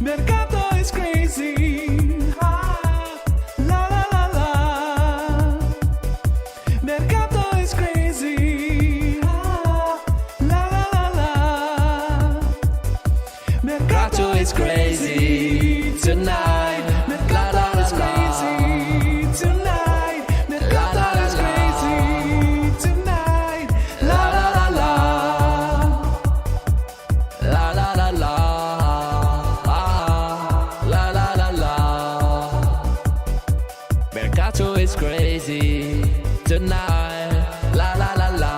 Mercato is crazy. Ah, la la la la. Mercato is crazy. Ah, la la la la. Mercato is crazy tonight. Mercato is crazy tonight. Mercato is crazy tonight. La la la la. La la la la. La la la la. Mercato is crazy tonight. La la la la.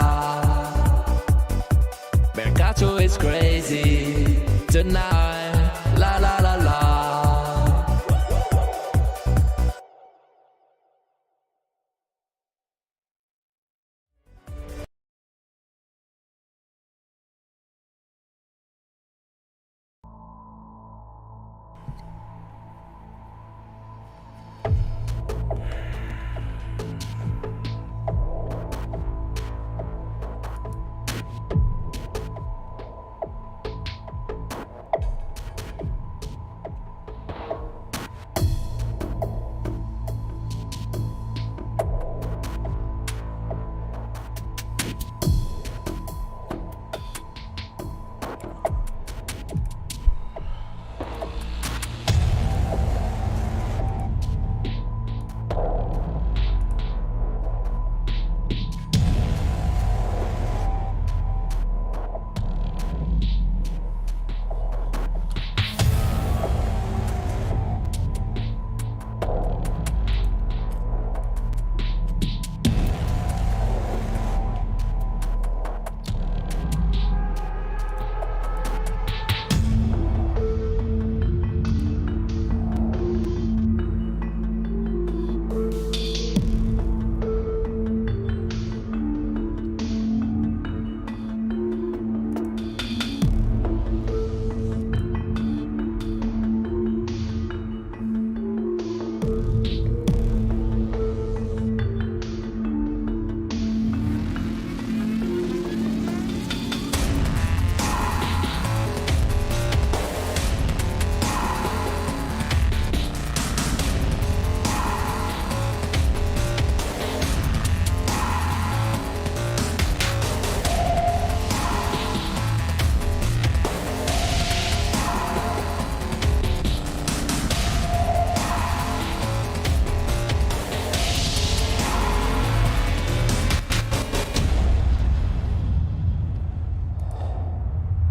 Mercato is crazy tonight. La la la la.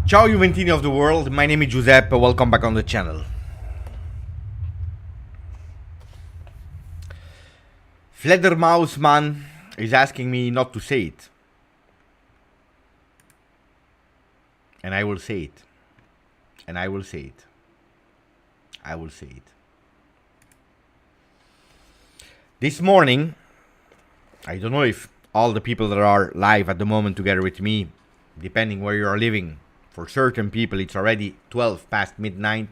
Ciao Juventini of the world, my name is Giuseppe, welcome back on the channel. Fledermausman is asking me not to say it. And I will say it. And I will say it. I will say it. This morning, I don't know if all the people that are live at the moment together with me, depending where you are living, for certain people it's already 12 past midnight,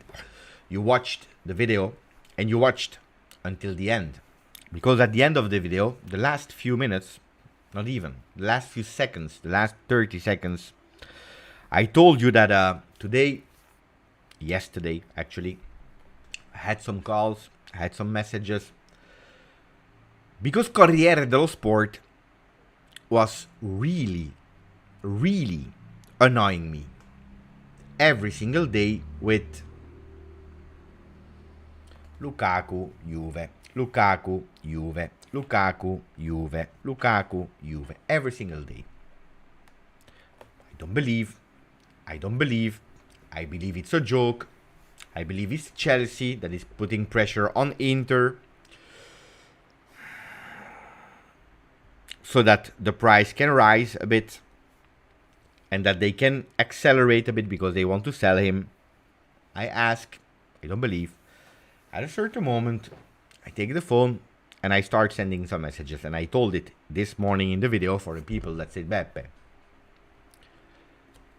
you watched the video and you watched until the end. Because at the end of the video, the last few minutes, not even, the last few seconds, the last 30 seconds, I told you that yesterday actually, I had some calls, I had some messages, because Corriere dello Sport was really, really annoying me every single day with Lukaku, Juve, Lukaku, Juve, Lukaku, Juve, Lukaku, Juve, every single day. I don't believe, I believe it's a joke, I believe it's Chelsea that is putting pressure on Inter so that the price can rise a bit and that they can accelerate a bit because they want to sell him. I ask, I don't believe. At a certain moment, I take the phone and I start sending some messages. And I told it this morning in the video for the people that said, Beppe,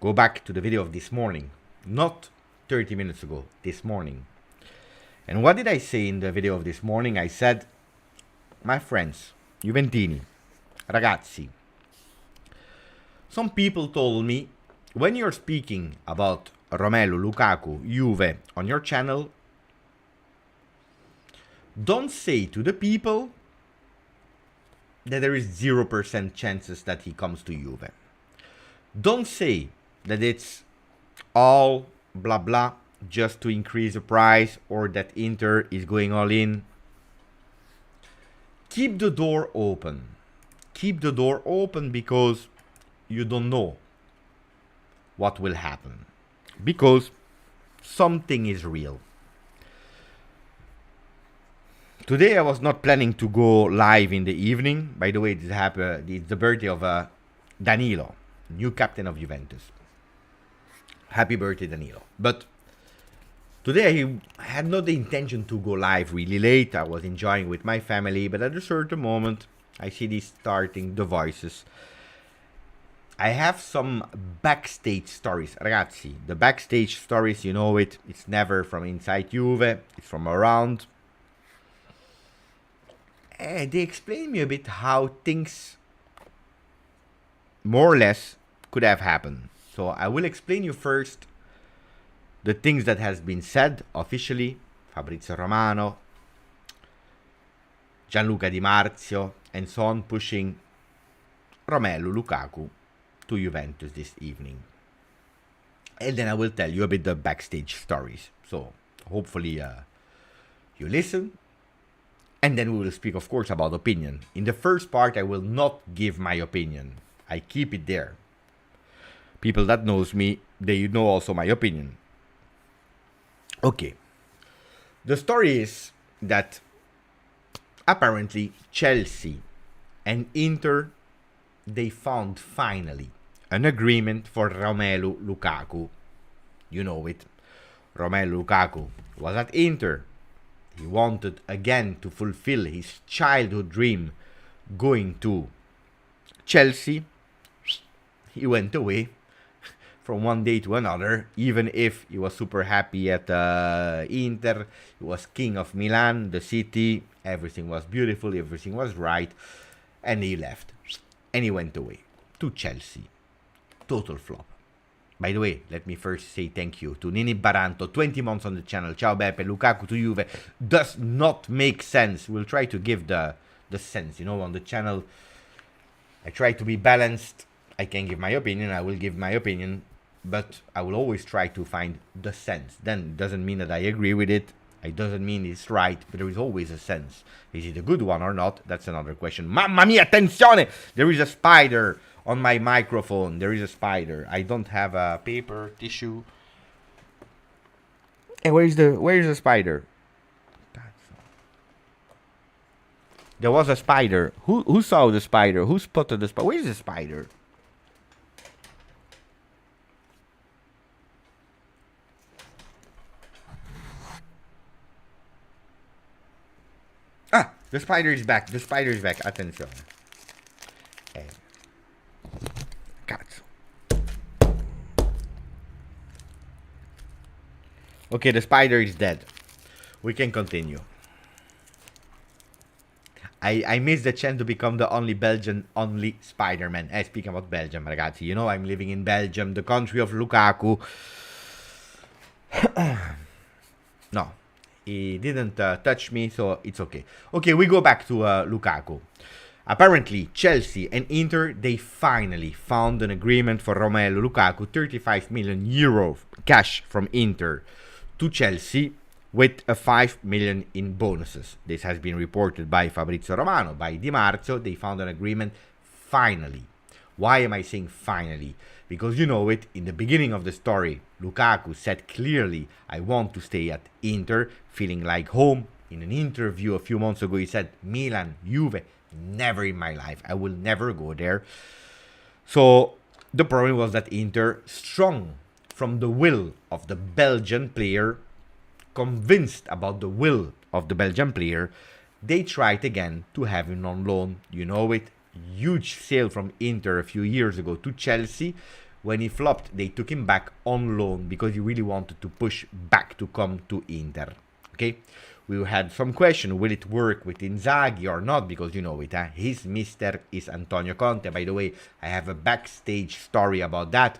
go back to the video of this morning, not 30 minutes ago, this morning. And what did I say in the video of this morning? I said, my friends, Juventini, ragazzi, some people told me, when you're speaking about Romelu Lukaku, Juve on your channel, don't say to the people that there is 0% chances that he comes to Juve. Don't say that it's all blah blah just to increase the price or that Inter is going all in. Keep the door open. Keep the door open because you don't know what will happen. Because something is real. Today I was not planning to go live in the evening. By the way, it's the birthday of Danilo, new captain of Juventus. Happy birthday, Danilo. But today I had not the intention to go live really late. I was enjoying with my family, but at a certain moment I see these starting the voices. I have some backstage stories. Ragazzi, the backstage stories, you know it. It's never from inside Juve. It's from around. And they explain me a bit how things more or less could have happened. So I will explain you first the things that has been said officially. Fabrizio Romano, Gianluca Di Marzio, and so on, pushing Romelu Lukaku to Juventus this evening. And then I will tell you a bit the backstage stories. So hopefully you listen. And then we will speak, of course, about opinion. In the first part, I will not give my opinion. I keep it there. People that knows me, they know also my opinion. Okay. The story is that apparently Chelsea and Inter, they found finally an agreement for Romelu Lukaku. You know it. Romelu Lukaku was at Inter. He wanted again to fulfill his childhood dream, going to Chelsea. He went away from one day to another, even if he was super happy at Inter. He was king of Milan, the city. Everything was beautiful, everything was right. And he left. And he went away to Chelsea. Total flop. By the way, let me first say thank you to Nini Baranto, 20 months on the channel. Ciao Beppe, Lukaku to Juve. Does not make sense. We'll try to give the sense, you know, on the channel. I try to be balanced. I can give my opinion, I will give my opinion. But I will always try to find the sense. Then it doesn't mean that I agree with it. It doesn't mean it's right, but there is always a sense. Is it a good one or not? That's another question. Mamma mia, attenzione! There is a spider on my microphone. There is a spider. I don't have a paper, tissue. Hey, where is the spider? There was a spider. Who saw the spider? Who spotted the spider? Where is the spider? Ah, the spider is back. The spider is back. Attenzione. Cazzo. Okay, the spider is dead. We can continue. I missed the chance to become the only Belgian only Spider-Man. Speaking about Belgium, ragazzi, you know I'm living in Belgium, the country of Lukaku. No, he didn't touch me, so it's okay. Okay, we go back to Lukaku. Apparently, Chelsea and Inter, they finally found an agreement for Romelu Lukaku, 35 million euro cash from Inter to Chelsea, with a 5 million in bonuses. This has been reported by Fabrizio Romano, by Di Marzio. They found an agreement finally. Why am I saying finally? Because you know it, in the beginning of the story, Lukaku said clearly, I want to stay at Inter, feeling like home. In an interview a few months ago, he said, Milan, Juve, never in my life. I will never go there. So the problem was that Inter, strong from the will of the Belgian player, convinced about the will of the Belgian player, they tried again to have him on loan. You know it, huge sale from Inter a few years ago to Chelsea. When he flopped, they took him back on loan because he really wanted to push back to come to Inter. Okay, we had some question, will it work with Inzaghi or not? Because you know it, his mister is Antonio Conte. By the way, I have a backstage story about that.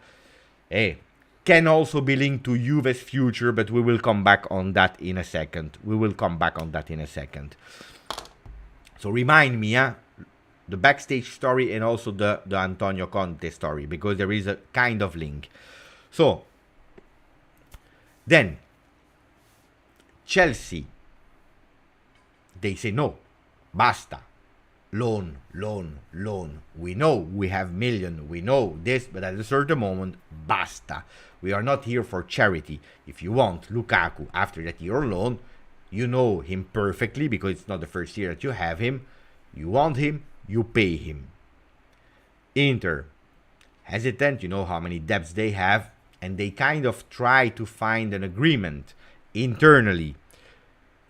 Hey, can also be linked to Juve's future, but we will come back on that in a second. So remind me, the backstage story and also the Antonio Conte story, because there is a kind of link. So, then, Chelsea, they say no, basta. Loan. We know we have million, we know this, but at a certain moment, basta. We are not here for charity. If you want Lukaku after that year loan, you know him perfectly because it's not the first year that you have him. You want him, you pay him. Inter, hesitant, you know how many debts they have, and they kind of try to find an agreement internally.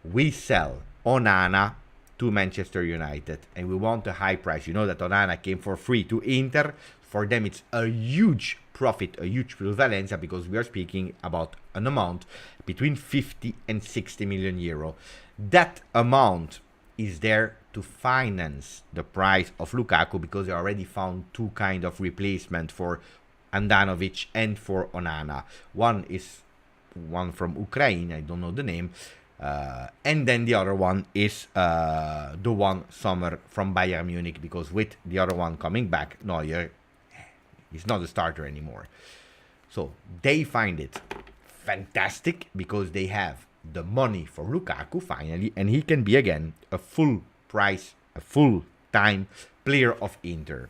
We sell Onana to Manchester United, and we want a high price. You know that Onana came for free to Inter. For them, it's a huge profit, a huge plusvalenza, because we are speaking about an amount between 50 and 60 million euro. That amount is there to finance the price of Lukaku, because they already found two kind of replacement for Andanovic and for Onana. One is one from Ukraine, I don't know the name, and then the other one is the one Sommer from Bayern Munich, because with the other one coming back, Neuer is not a starter anymore. So they find it fantastic because they have the money for Lukaku finally, and he can be again a full price, a full-time player of Inter.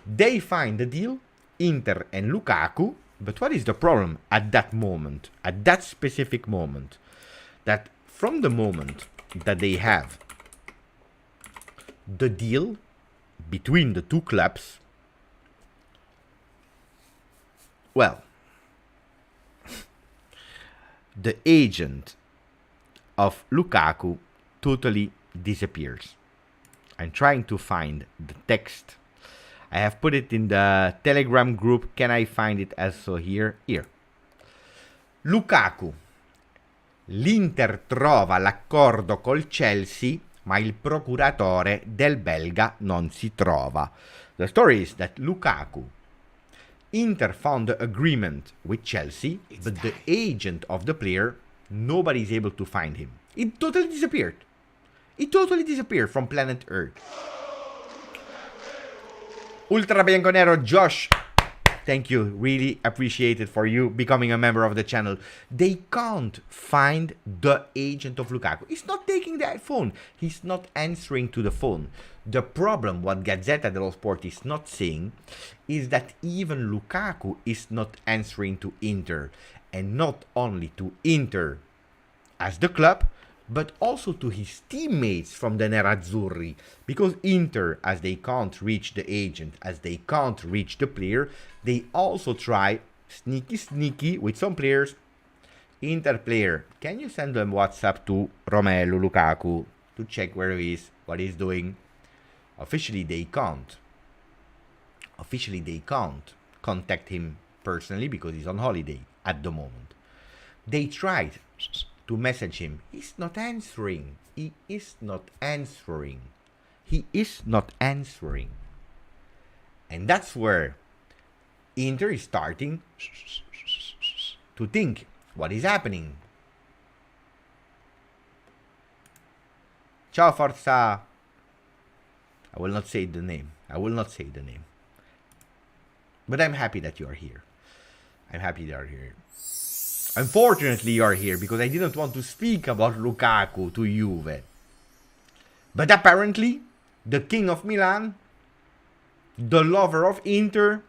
They find the deal, Inter and Lukaku, but what is the problem at that moment, at that specific moment? That from the moment that they have the deal between the two clubs, well, the agent of Lukaku totally disappears. I'm trying to find the text. I have put it in the Telegram group. Can I find it also here? Here. Lukaku. L'Inter trova l'accordo col Chelsea, ma il procuratore del belga non si trova. The story is that Lukaku, Inter found the agreement with Chelsea, but the agent of the player, nobody is able to find him. It totally disappeared. It totally disappeared from planet Earth. Ultra Bianconero Josh, thank you. Really appreciate it for you becoming a member of the channel. They can't find the agent of Lukaku. He's not taking that phone. He's not answering to the phone. The problem, what Gazzetta dello Sport is not saying, is that even Lukaku is not answering to Inter. And not only to Inter as the club, but also to his teammates from the Nerazzurri. Because Inter, as they can't reach the agent, as they can't reach the player, they also try sneaky with some players. Inter player, can you send them WhatsApp to Romelu Lukaku to check where he is, what he's doing? Officially, they can't. Officially, they can't contact him personally because he's on holiday at the moment. They tried to message him. He's not answering. He is not answering. He is not answering. And that's where Inter is starting to think, what is happening? Ciao Forza. I will not say the name. I will not say the name. But I'm happy that you are here. I'm happy you are here. Unfortunately, you are here because I didn't want to speak about Lukaku to Juve. But apparently, the king of Milan, the lover of Inter,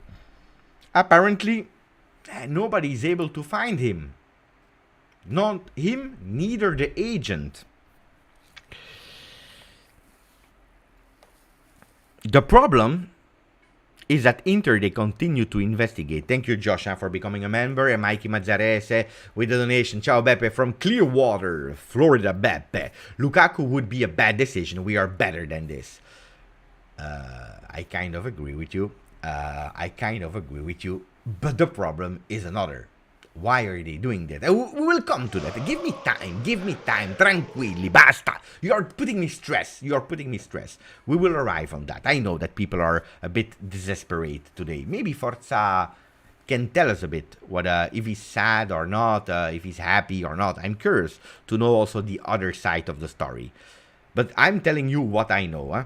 apparently, nobody is able to find him. Not him, neither the agent. The problem is that Inter, they continue to investigate. Thank you, Josh, for becoming a member. And Mikey Mazzarese with the donation. Ciao, Beppe from Clearwater, Florida. Beppe. Lukaku would be a bad decision. We are better than this. I kind of agree with you. But the problem is another. Why are they doing that? We will come to that. Give me time. Tranquilli, basta. You are putting me stress. We will arrive on that. I know that people are a bit desperate today. Maybe Forza can tell us a bit what if he's sad or not, if he's happy or not. I'm curious to know also the other side of the story. But I'm telling you what I know. Huh?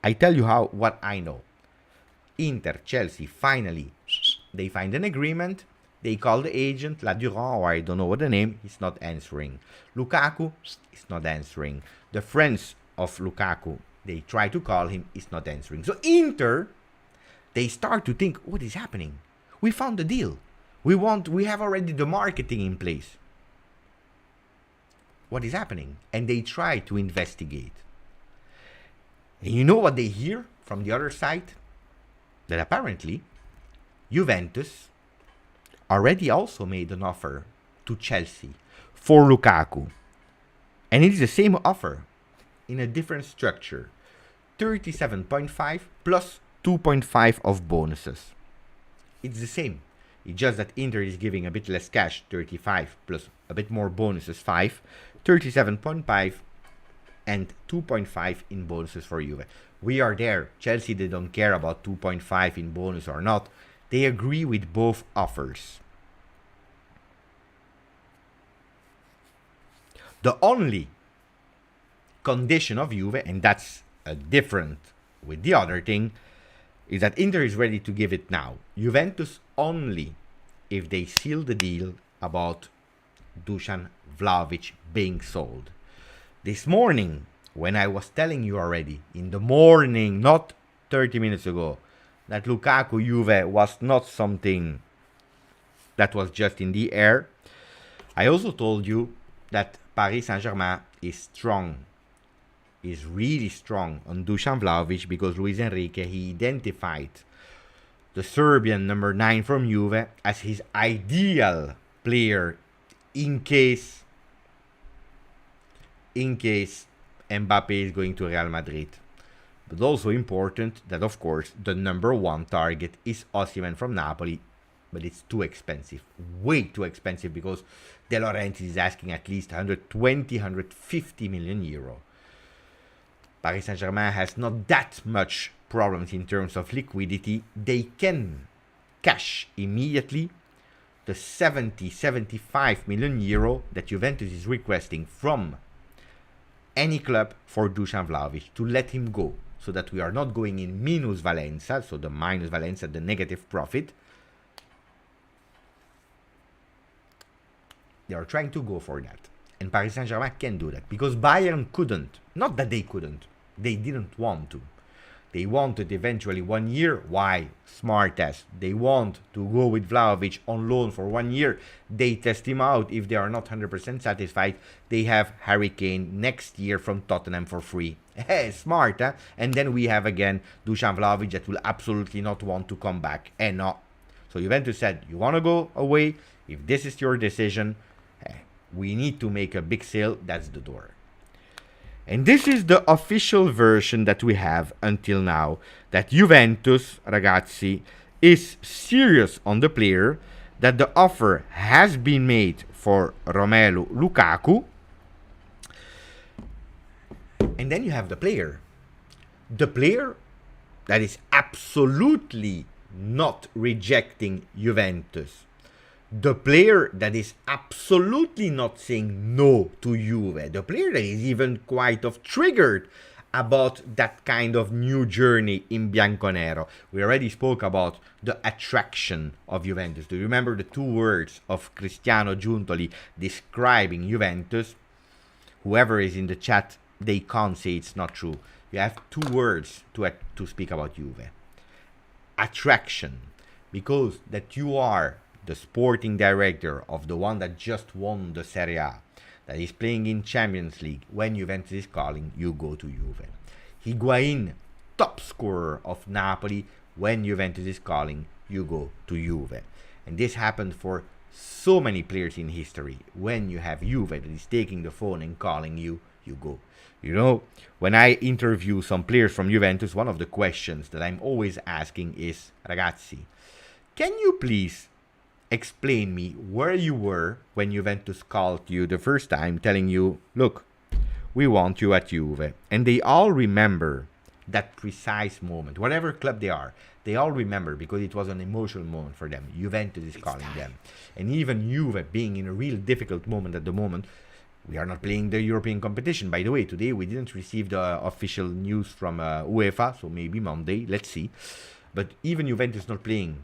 I tell you what I know. Inter, Chelsea, finally, they find an agreement. They call the agent, La Durand, or I don't know what the name, he's not answering. Lukaku is not answering. The friends of Lukaku, they try to call him, he's not answering. So Inter, they start to think, what is happening? We found the deal. We have already the marketing in place. What is happening? And they try to investigate. And you know what they hear from the other side? That apparently Juventus already also made an offer to Chelsea for Lukaku. And it is the same offer in a different structure. 37.5 plus 2.5 of bonuses. It's the same. It's just that Inter is giving a bit less cash, 35 plus a bit more bonuses, 5. 37.5 and 2.5 in bonuses for Juve. We are there. Chelsea, they don't care about 2.5 in bonus or not. They agree with both offers. The only condition of Juve, and that's different with the other thing, is that Inter is ready to give it now. Juventus only if they seal the deal about Dusan Vlahovic being sold. This morning, when I was telling you already, in the morning, not 30 minutes ago, that Lukaku Juve was not something that was just in the air, I also told you that Paris Saint-Germain is strong, is really strong on Dusan Vlahovic because Luis Enrique, he identified the Serbian number 9 from Juve as his ideal player in case Mbappe is going to Real Madrid. But also important that, of course, the number 1 target is Osimhen from Napoli, but it's too expensive, way too expensive, because De Laurentiis is asking at least 120, 150 million euro. Paris Saint-Germain has not that much problems in terms of liquidity. They can cash immediately the 75 million euro that Juventus is requesting from any club for Dusan Vlahovic to let him go, so that we are not going in minus Valenza, so the minus Valenza, the negative profit. They are trying to go for that. And Paris Saint-Germain can do that because Bayern couldn't. Not that they couldn't. They didn't want to. They wanted eventually 1 year. Why? Smart test. They want to go with Vlahovic on loan for 1 year. They test him out. If they are not 100% satisfied, they have Harry Kane next year from Tottenham for free. Hey, smart, huh? And then we have again Dusan Vlahovic that will absolutely not want to come back. And no. So Juventus said, you want to go away? If this is your decision, we need to make a big sale. That's the door. And this is the official version that we have until now, that Juventus, ragazzi, is serious on the player, that the offer has been made for Romelu Lukaku. And then you have the player. The player that is absolutely not rejecting Juventus. The player that is absolutely not saying no to Juve. The player that is even quite triggered about that kind of new journey in Bianconero. We already spoke about the attraction of Juventus. Do you remember the 2 words of Cristiano Giuntoli describing Juventus? Whoever is in the chat, they can't say it's not true. You have 2 words to speak about Juve. Attraction. Because that you are the sporting director of the one that just won the Serie A, that is playing in Champions League. When Juventus is calling, you go to Juve. Higuain, top scorer of Napoli. When Juventus is calling, you go to Juve. And this happened for so many players in history. When you have Juve that is taking the phone and calling you, you go. You know, when I interview some players from Juventus, one of the questions that I'm always asking is, ragazzi, can you please explain me where you were when Juventus called you the first time telling you, look, we want you at Juve. And they all remember that precise moment. Whatever club they are, they all remember because it was an emotional moment for them. Juventus is calling them. And even Juve being in a real difficult moment at the moment, we are not playing the European competition. By the way, today we didn't receive the official news from UEFA, so maybe Monday, let's see. But even Juventus not playing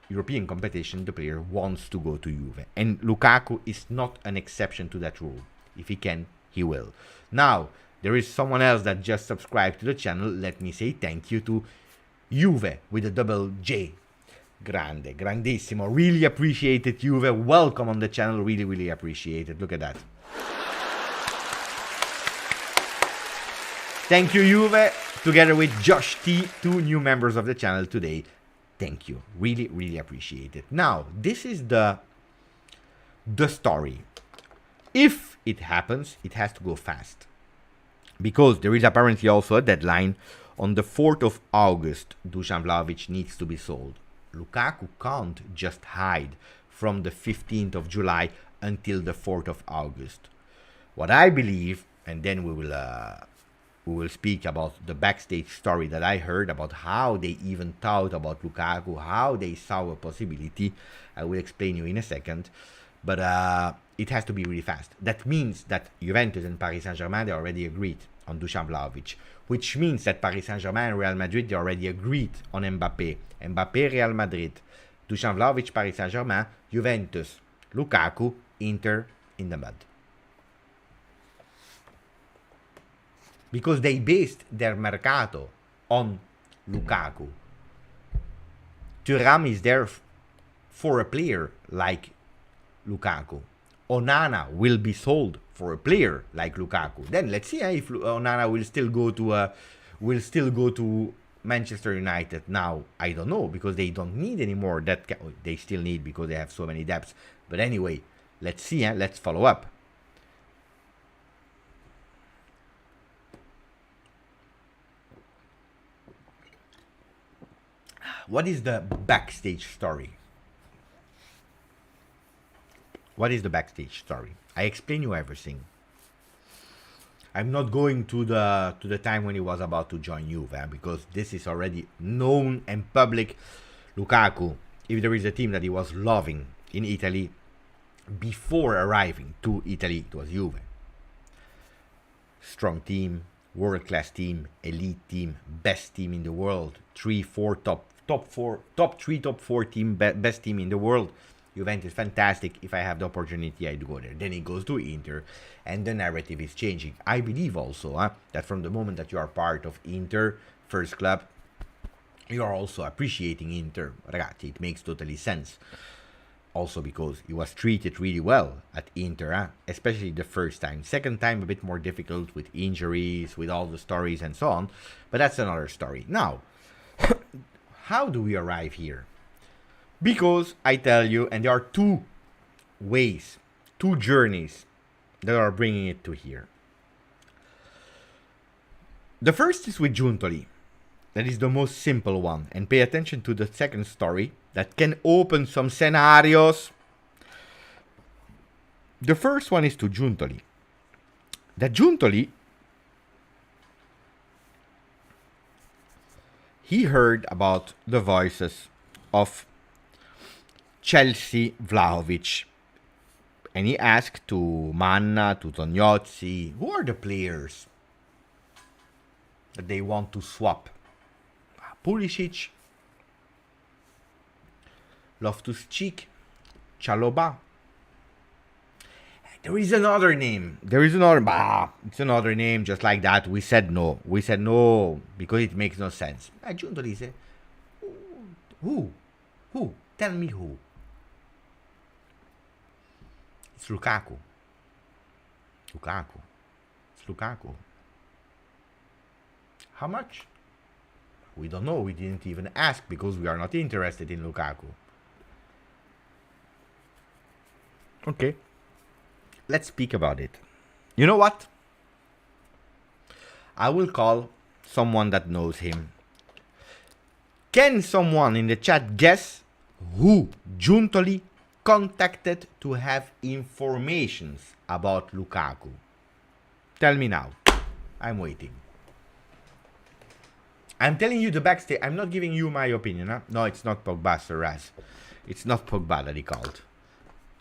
European competition, the player wants to go to Juve. And Lukaku is not an exception to that rule. If he can, he will. Now, there is someone else that just subscribed to the channel. Let me say thank you to Juve with a double J. Grande, grandissimo. Really appreciate it, Juve. Welcome on the channel. Really, really appreciate it. Look at that. Thank you, Juve, together with Josh T, 2 new members of the channel today. Thank you. Really, really appreciate it. Now, this is the story. If it happens, it has to go fast. Because there is apparently also a deadline. On the 4th of August, Dusan Vlahovic needs to be sold. Lukaku can't just hide from the 15th of July until the 4th of August. What I believe, and then we will speak about the backstage story that I heard about how they even thought about Lukaku, how they saw a possibility. I will explain you in a second. But it has to be really fast. That means that Juventus and Paris Saint-Germain, they already agreed on Dusan Vlahovic. Which means that Paris Saint-Germain and Real Madrid, they already agreed on Mbappé. Mbappé, Real Madrid. Dusan Vlahovic, Paris Saint-Germain. Juventus, Lukaku, Inter in the mud. Because they based their Mercato on Lukaku. Thuram is there for a player like Lukaku. Onana will be sold for a player like Lukaku. Then let's see if Onana will still go to Manchester United. Now I don't know because they don't need anymore that they still need because they have so many depths. But anyway, let's see. Let's follow up. What is the backstage story? What is the backstage story? I explain you everything. I'm not going to the time when he was about to join Juve because this is already known and public. Lukaku, if there is a team that he was loving in Italy before arriving to Italy, it was Juve. Strong team, world-class team, elite team, best team in the world, top 4 team, best team in the world. Juventus, fantastic. If I have the opportunity, I'd go there. Then he goes to Inter, and the narrative is changing. I believe also that from the moment that you are part of Inter, first club, you are also appreciating Inter. Ragazzi, it makes totally sense. Also because he was treated really well at Inter, especially the first time. Second time, a bit more difficult with injuries, with all the stories and so on. But that's another story. Now, how do we arrive here? Because I tell you, and there are 2 ways, 2 journeys that are bringing it to here. The first is with Giuntoli. That is the most simple one. And pay attention to the second story that can open some scenarios. The first one is to Giuntoli. That Giuntoli, he heard about the voices of Chelsea Vlahovic. And he asked to Manna, to Tognozzi, who are the players that they want to swap? Pulisic, Loftus-Cheek, Chalobah. There is another name. It's another name just like that. We said no. Because it makes no sense. Giuntoli said, who? Tell me who. It's Lukaku. It's Lukaku. How much? We don't know. We didn't even ask because we are not interested in Lukaku. Okay. Let's speak about it. You know what? I will call someone that knows him. Can someone in the chat guess who Giuntoli contacted to have informations about Lukaku? Tell me now. I'm waiting. I'm telling you the backstage. I'm not giving you my opinion. Huh? No, it's not Pogba, Raz. It's not Pogba that he called.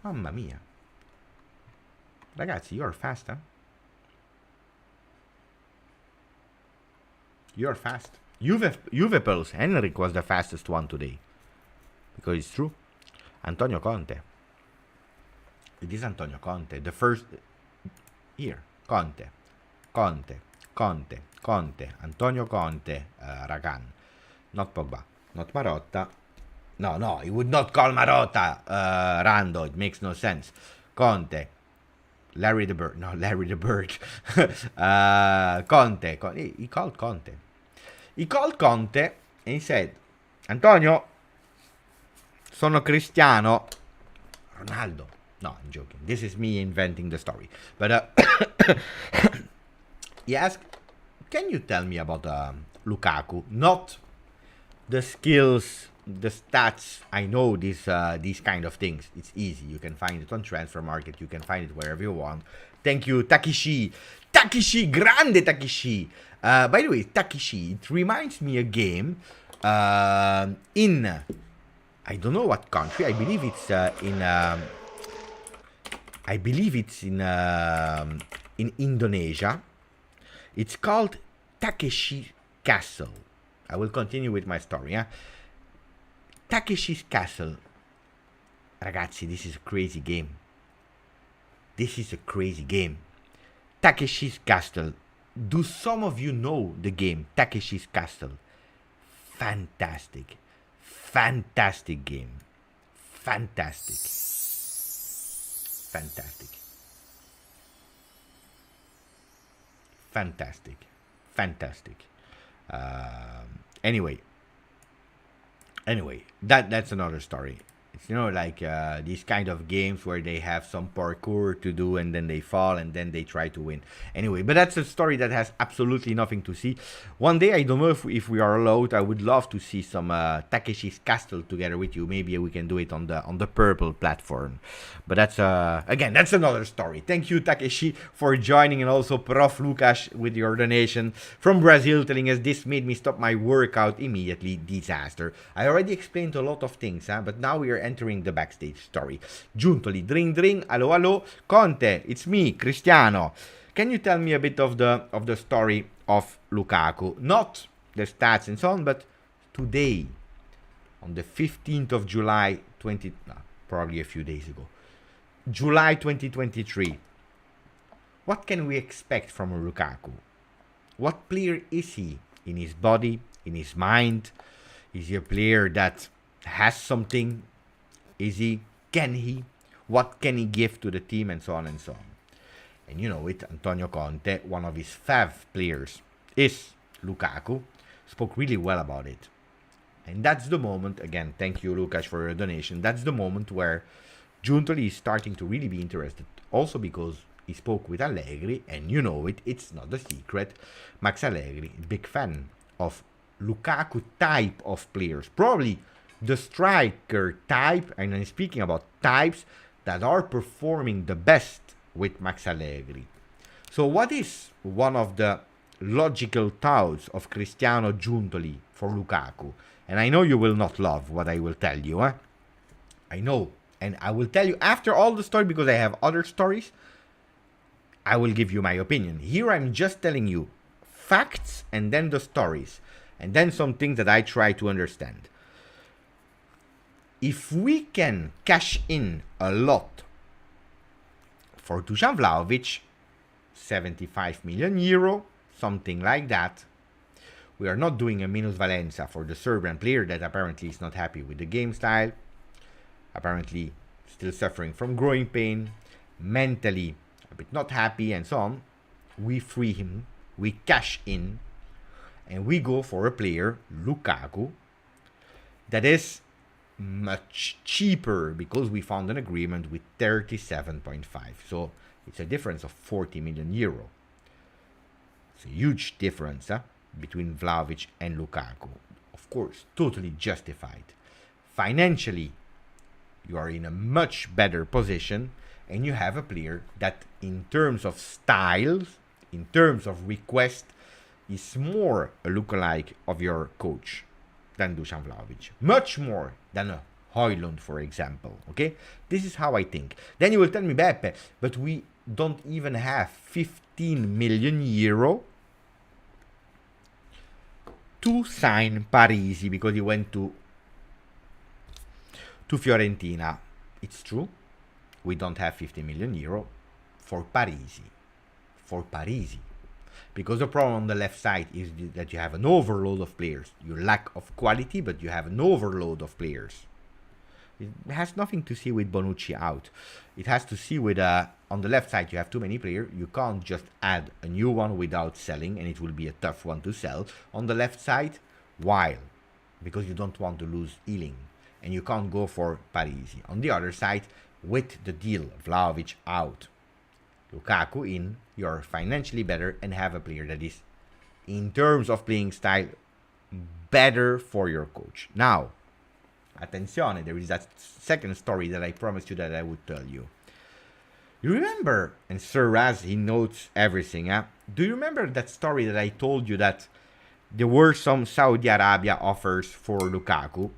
Mamma mia. Ragazzi, you're fast, huh? You're fast. Juve Pulse. Henrik was the fastest one today. Because it's true. Antonio Conte. It is Antonio Conte. The first... Here. Conte. Antonio Conte. Ragan. Not Pogba. Not Marotta. No, he would not call Marotta Rando. It makes no sense. Conte. Larry the Bird. No, Larry the Bird. Conte. He called Conte. He called Conte and he said, Antonio, sono Cristiano Ronaldo. No, I'm joking. This is me inventing the story. But he asked, can you tell me about Lukaku? Not the skills, the stats. I know these kind of things. It's easy. You can find it on Transfer Market. You can find it wherever you want. Thank you, Takeshi. Grande Takeshi. By the way, Takeshi, it reminds me a game in, I don't know what country. I believe it's in Indonesia. It's called Takeshi Castle. I will continue with my story. Takeshi's Castle. Ragazzi, this is a crazy game. Takeshi's Castle. Do some of you know the game Takeshi's Castle? Fantastic game. Fantastic. Anyway, that's another story. It's, like these kind of games where they have some parkour to do and then they fall and then they try to win. Anyway, but that's a story that has absolutely nothing to see. One day, I don't know if we are allowed, I would love to see some Takeshi's Castle together with you. Maybe we can do it on the purple platform. But that's that's another story. Thank you, Takeshi, for joining, and also Prof. Lucas with your donation from Brazil, telling us this made me stop my workout immediately. Disaster. I already explained a lot of things, but now we are entering the backstage story. Giuntoli, dring, allo, Conte, it's me, Cristiano. Can you tell me a bit of the story of Lukaku? Not the stats and so on, but today, on the 15th of July, probably a few days ago, July 2023. What can we expect from Lukaku? What player is he in his body, in his mind? Is he a player that has something? Can he? What can he give to the team, and so on and so on? And with Antonio Conte, one of his fav players is Lukaku, spoke really well about it. And that's the moment, again, thank you, Lucas, for your donation. That's the moment where Giuntoli is starting to really be interested. Also because he spoke with Allegri, and it's not a secret. Max Allegri, big fan of Lukaku type of players. Probably the striker type, and I'm speaking about types that are performing the best with Max Allegri. So what is one of the logical thoughts of Cristiano Giuntoli for Lukaku? And I know you will not love what I will tell you. I know. And I will tell you after all the story, because I have other stories. I will give you my opinion. Here I'm just telling you facts and then the stories. And then some things that I try to understand. If we can cash in a lot for Dusan Vlahovic, 75 million euro, something like that, we are not doing a minus Valenza for the Serbian player that apparently is not happy with the game style, apparently still suffering from growing pain, mentally a bit not happy and so on. We free him, we cash in, and we go for a player, Lukaku, that is much cheaper because we found an agreement with 37.5. So it's a difference of 40 million euro. It's a huge difference between Vlahovic and Lukaku. Of course, totally justified. Financially, you are in a much better position, and you have a player that in terms of styles, in terms of request, is more a lookalike of your coach than Dusan Vlahovic. Much more than a Højlund, for example. Okay? This is how I think. Then you will tell me, Beppe, but we don't even have 15 million euro to sign Parisi because he went to Fiorentina. It's true. We don't have 50 million euro for Parisi. Because the problem on the left side is that you have an overload of players. You lack of quality, but you have an overload of players. It has nothing to see with Bonucci out. It has to see with, on the left side, you have too many players. You can't just add a new one without selling, and it will be a tough one to sell. On the left side, why? Because you don't want to lose Ealing, and you can't go for Parisi. On the other side, with the deal, Vlahovic out, Lukaku in, you're financially better and have a player that is, in terms of playing style, better for your coach. Now, attenzione, there is that second story that I promised you that I would tell you. You remember, and Sir Raz, he notes everything, huh? Do you remember that story that I told you that there were some Saudi Arabia offers for Lukaku,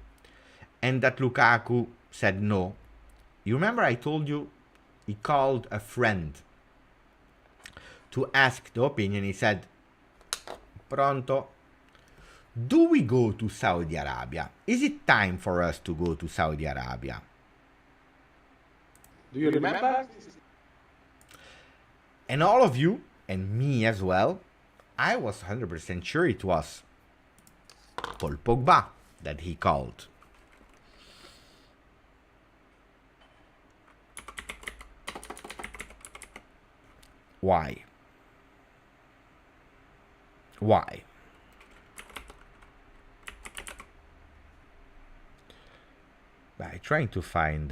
and that Lukaku said no? You remember I told you he called a friend to ask the opinion. He said, Pronto? Do we go to Saudi Arabia? Is it time for us to go to Saudi Arabia? Do you remember? And all of you, and me as well, I was 100% sure it was Paul Pogba that he called. Why? Why? I'm trying to find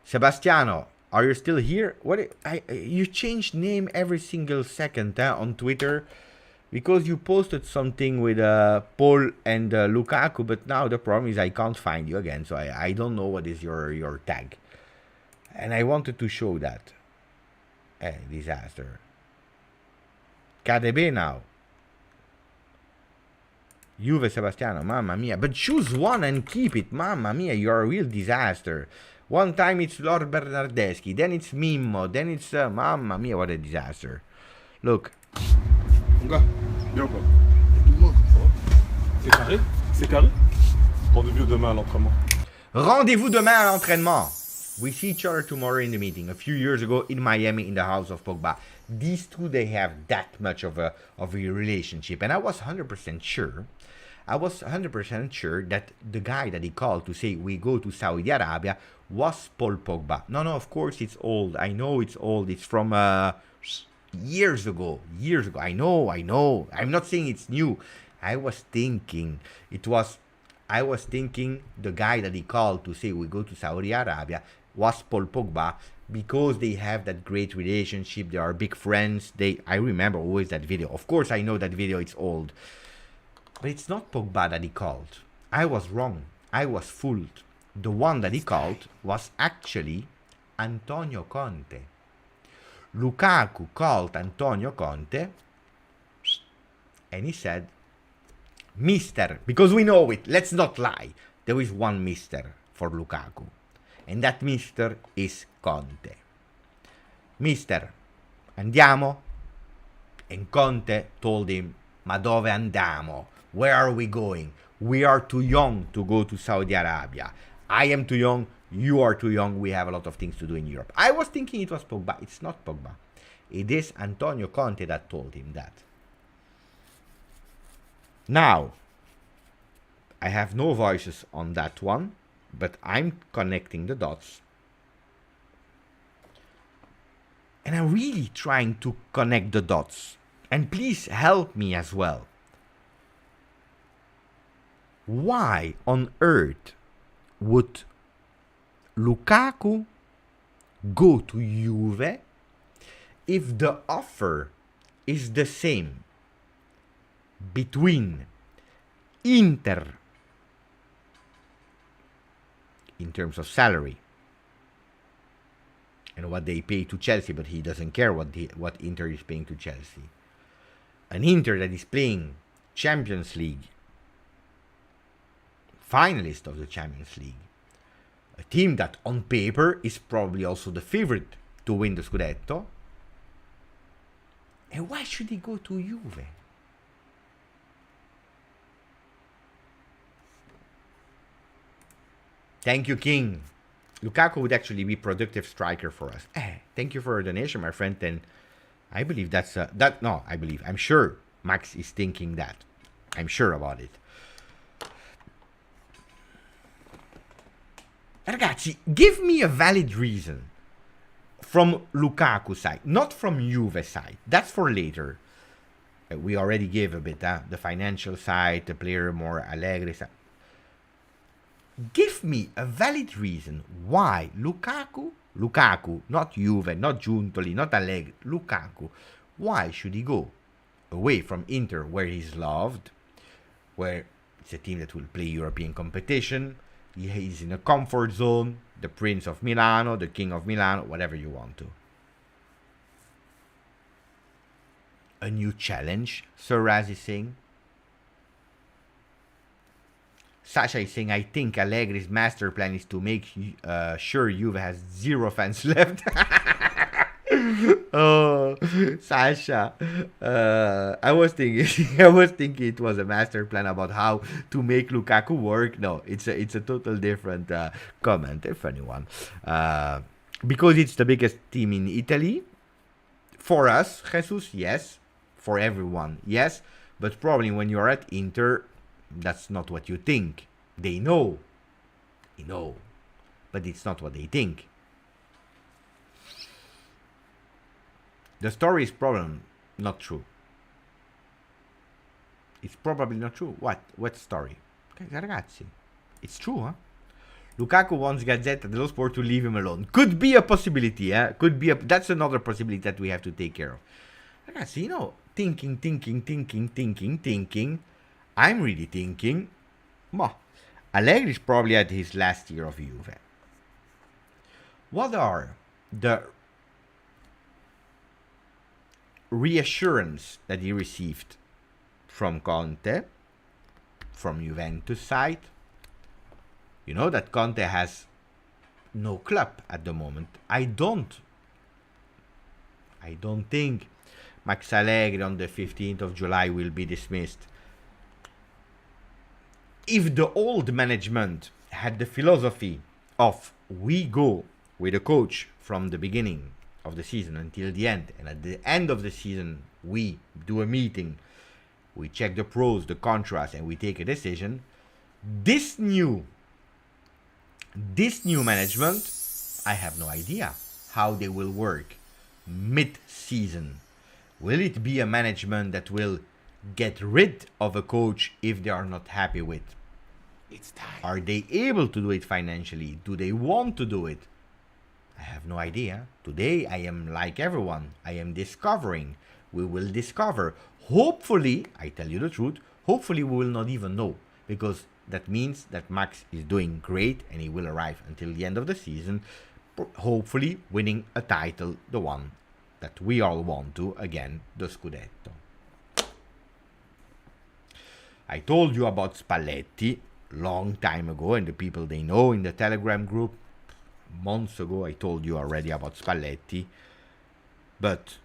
Sebastiano. Are you still here? What? You change name every single second on Twitter because you posted something with Paul and Lukaku, but now the problem is I can't find you again, so I don't know what is your tag, and I wanted to show that. Disaster. KDB now. Juve Sebastiano, mamma mia. But choose one and keep it, mamma mia. You're a real disaster. One time it's Lord Bernardeschi, then it's Mimmo, then it's mamma mia, what a disaster. Look. Bien ou pas? C'est carré? C'est carré? Rendez-vous demain à l'entraînement. Rendez-vous demain à l'entraînement. We see each other tomorrow in the meeting. A few years ago in Miami in the house of Pogba. These two, they have that much of a relationship. And I was 100% sure. I was 100% sure that the guy that he called to say we go to Saudi Arabia was Paul Pogba. No, of course it's old. I know it's old. It's from years ago. I know. I'm not saying it's new. I was thinking the guy that he called to say we go to Saudi Arabia was Paul Pogba because they have that great relationship. They are big friends. I remember always that video. Of course, I know that video. It's old. But it's not Pogba that he called. I was wrong. I was fooled. The one that he called was actually Antonio Conte. Lukaku called Antonio Conte and he said, Mister, because we know it, let's not lie. There is one Mister for Lukaku. And that Mister is Conte. Mister, andiamo? And Conte told him, ma dove andiamo? Where are we going? We are too young to go to Saudi Arabia. I am too young. You are too young. We have a lot of things to do in Europe. I was thinking it was Pogba. It's not Pogba. It is Antonio Conte that told him that. Now, I have no voices on that one, but I'm connecting the dots. And I'm really trying to connect the dots. And please help me as well. Why on earth would Lukaku go to Juve if the offer is the same between Inter in terms of salary and what they pay to Chelsea, but he doesn't care what Inter is paying to Chelsea. an Inter that is playing Champions League, finalist of the Champions League, a team that on paper is probably also the favorite to win the Scudetto. And why should he go to Juve? Thank you, King. Lukaku would actually be productive striker for us. Thank you for your donation, my friend. And I believe I'm sure Max is thinking that. I'm sure about it. Ragazzi, give me a valid reason from Lukaku side, not from Juve side. That's for later. We already gave a bit, the financial side, the player more Allegri side. Give me a valid reason why Lukaku, not Juve, not Giuntoli, not Allegri, Lukaku, why should he go away from Inter, where he's loved, where it's a team that will play European competition, he's in a comfort zone, the Prince of Milano, the King of Milano, whatever you want to. A new challenge, Sir Raz is saying. Sasha is saying, I think Allegri's master plan is to make sure Juve has 0 fans left. Oh, Sasha. I was thinking it was a master plan about how to make Lukaku work. No, it's a total different comment, a funny one. Because it's the biggest team in Italy. For us, Jesus, yes. For everyone, yes. But probably when you're at Inter, that's not what you think. They know. But it's not what they think. The story is probably not true. It's probably not true. What? What story? Ragazzi, it's true, huh? Lukaku wants Gazzetta dello Sport to leave him alone. Could be a possibility, eh? That's another possibility that we have to take care of. Ragazzi, thinking. I'm really thinking, Allegri is probably at his last year of Juve. What are the reassurance that he received from Conte, from Juventus side? You know that Conte has no club at the moment. I don't think Max Allegri on the 15th of July will be dismissed. If the old management had the philosophy of we go with a coach from the beginning of the season until the end, and at the end of the season we do a meeting, we check the pros, the contras, and we take a decision, this new management, I have no idea how they will work mid-season. Will it be a management that will get rid of a coach if they are not happy with? It's time. Are they able to do it financially? Do they want to do it? I have no idea. Today I am like everyone. I am discovering. We will discover. Hopefully, I tell you the truth, hopefully we will not even know, because that means that Max is doing great and he will arrive until the end of the season, hopefully winning a title, the one that we all want to, again, the Scudetto. I told you about Spalletti long time ago, and the people they know in the Telegram group, months ago, I told you already about Spalletti. But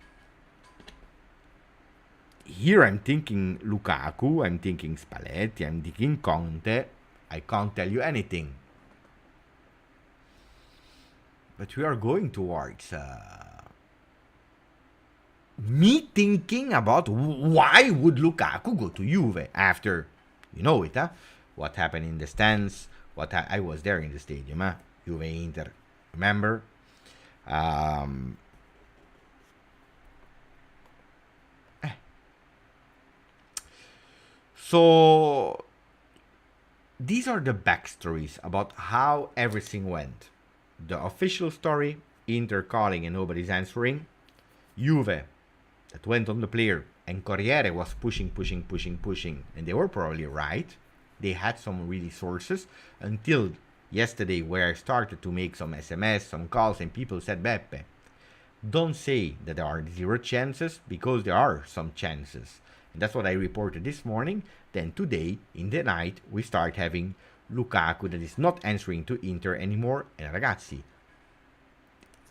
here I'm thinking Lukaku, I'm thinking Spalletti, I'm thinking Conte. I can't tell you anything. But we are going towards me thinking about why would Lukaku go to Juve after, you know it, huh? What happened in the stands, I was there in the stadium, huh? Juve Inter, remember? So these are the backstories about how everything went. The official story, Inter calling and nobody's answering. Juve, that went on the player, and Corriere was pushing, and they were probably right. They had some really sources until yesterday, where I started to make some SMS, some calls, and people said, Beppe, Don't say that there are zero chances, because there are some chances. And that's what I reported this morning. Then today, in the night, we start having Lukaku that is not answering to Inter anymore. And ragazzi,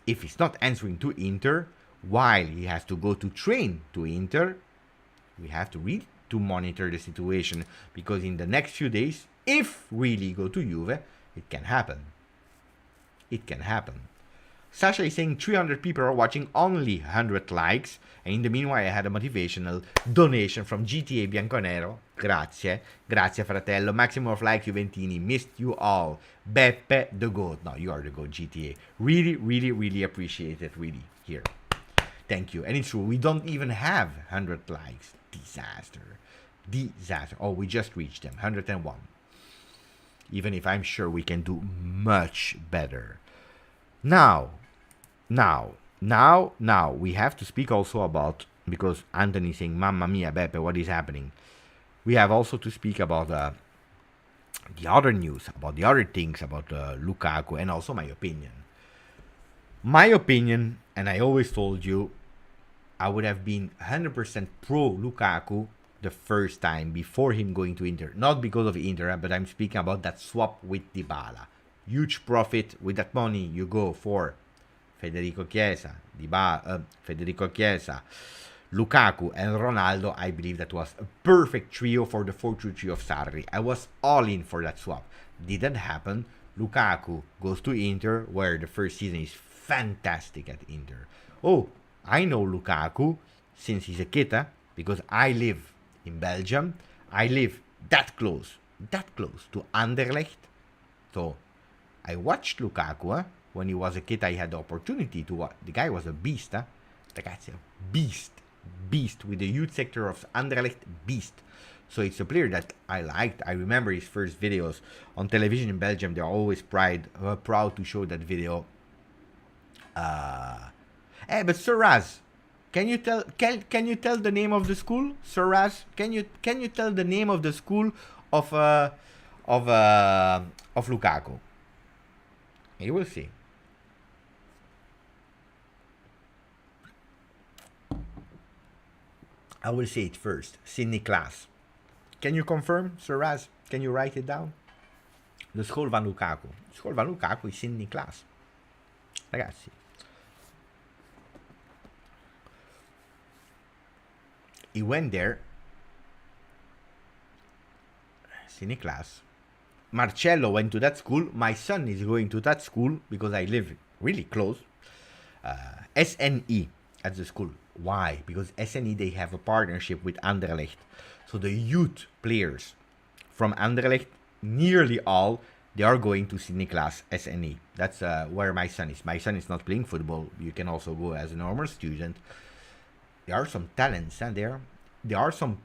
if he's not answering to Inter, while he has to go to train to Inter, we have to really to monitor the situation, because in the next few days, if really go to Juve, it can happen. It can happen. Sasha is saying 300 people are watching, only 100 likes. And in the meanwhile, I had a motivational donation from GTA Bianconero. Grazie. Grazie, fratello. Maximum of likes, Juventini. Missed you all. Beppe, the GOAT. No, you are the GOAT, GTA. Really, really, really appreciate it. Really. Here. Thank you. And it's true. We don't even have 100 likes. Disaster. Disaster. Oh, we just reached them. 101. Even if I'm sure we can do much better. Now, we have to speak also about, because Anthony is saying, Mamma mia, Beppe, what is happening? We have also to speak about the other news, about the other things, about Lukaku, and also my opinion. My opinion, and I always told you, I would have been 100% pro Lukaku the first time before him going to Inter. Not because of Inter, but I'm speaking about that swap with Dybala. Huge profit. With that money, you go for Federico Chiesa, Lukaku, and Ronaldo. I believe that was a perfect trio for the 4-3-3 of Sarri. I was all in for that swap. Didn't happen. Lukaku goes to Inter, where the first season is fantastic at Inter. Oh, I know Lukaku since he's a kid, because I live in Belgium. I live that close to Anderlecht. So I watched Lukaku. When he was a kid, I had the opportunity to watch. The guy was a beast. The guy's a beast. Beast with the youth sector of Anderlecht. Beast. So it's a player that I liked. I remember his first videos on television in Belgium. They're always proud to show that video. But Sir Raz, can you tell the name of the school? Sir Raz, can you tell the name of the school of Lukaku? You will see. I will say it first. Sydney Class. Can you confirm, Sir Raz? Can you write it down? The school van Lukaku. The school van Lukaku is Sydney Class. Ragazzi. He went there. Sydney Class. Marcello went to that school. My son is going to that school because I live really close. SNE at the school. Why? Because SNE, they have a partnership with Anderlecht. So the youth players from Anderlecht, nearly all, they are going to Sydney Class SNE. That's where my son is. My son is not playing football. You can also go as a normal student. There are some talents there. There are some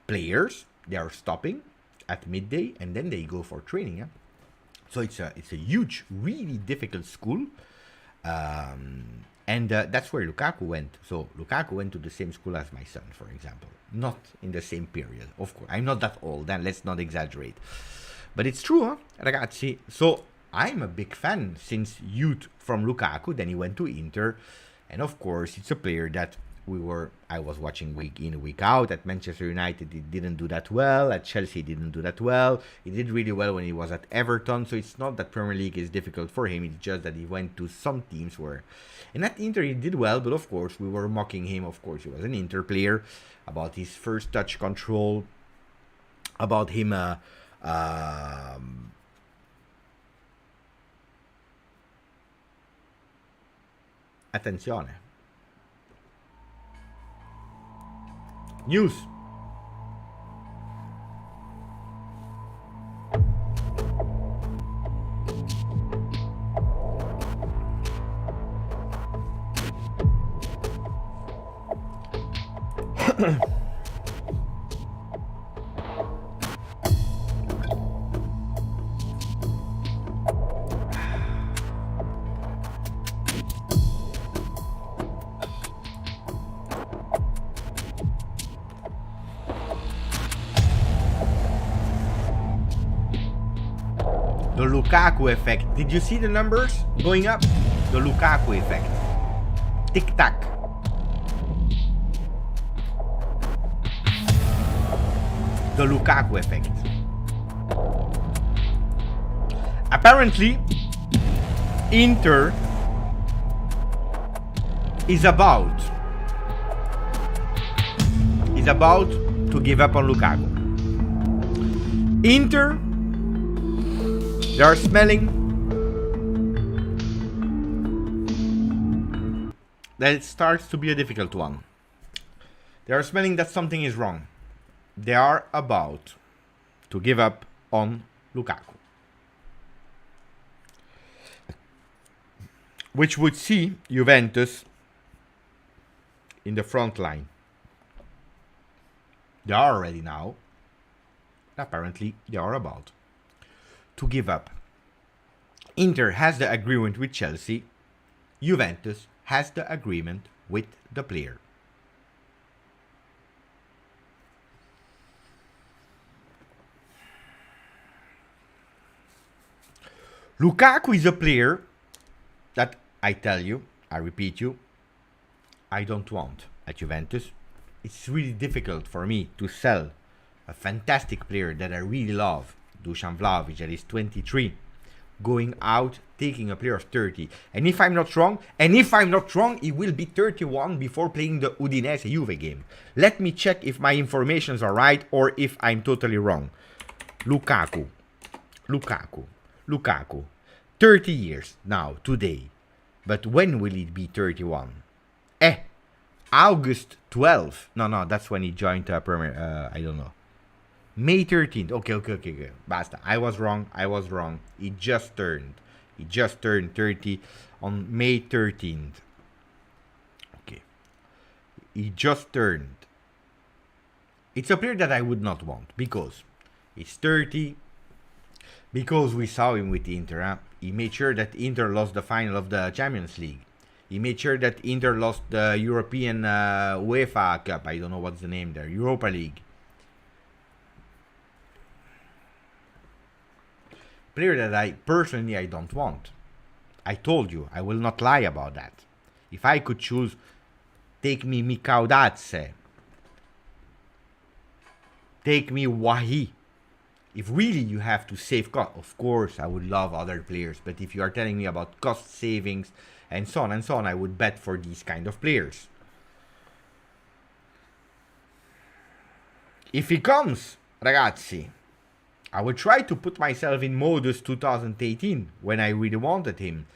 players. They are stopping at midday and then they go for training. So it's a huge, really difficult school. And that's where Lukaku went. So Lukaku went to the same school as my son, for example. Not in the same period, of course. I'm not that old, and let's not exaggerate. But it's true, ragazzi. So I'm a big fan since youth from Lukaku. Then he went to Inter. And of course, it's a player that I was watching week in, week out. At Manchester United, he didn't do that well. At Chelsea, he didn't do that well. He did really well when he was at Everton. So it's not that Premier League is difficult for him. It's just that he went to some teams where... And at Inter, he did well. But of course, we were mocking him. Of course, he was an Inter player. About his first touch control. About him... Attenzione. News. The Lukaku effect. Did you see the numbers going up? The Lukaku effect. Tic-tac. The Lukaku effect. Apparently, Inter is about to give up on Lukaku. Inter, they are smelling that it starts to be a difficult one. They are smelling that something is wrong. They are about to give up on Lukaku, which would see Juventus in the front line. They are already now. Apparently, they are about to give up. Inter has the agreement with Chelsea. Juventus has the agreement with the player. Lukaku is a player that I tell you, I repeat you, I don't want at Juventus. It's really difficult for me to sell a fantastic player that I really love, Dusan Vlahovic, that is 23, going out, taking a player of 30. And if I'm not wrong, he will be 31 before playing the Udinese Juve game. Let me check if my informations are right or if I'm totally wrong. Lukaku. 30 years now, today. But when will it be 31? August 12th. No, that's when he joined Premier. I don't know. May 13th. Okay. Basta. I was wrong. He just turned 30 on May 13th. Okay. He just turned. It's a player that I would not want because he's 30. Because we saw him with Inter. He made sure that Inter lost the final of the Champions League. He made sure that Inter lost the European UEFA Cup. I don't know what's the name there. Europa League. Player that I don't want. I told you, I will not lie about that. If I could choose, take me Mikaudatse. Take me Wahi. If really you have to save cost, of course I would love other players. But if you are telling me about cost savings and so on, I would bet for these kind of players. If he comes, ragazzi, I will try to put myself in modus 2018 when I really wanted him.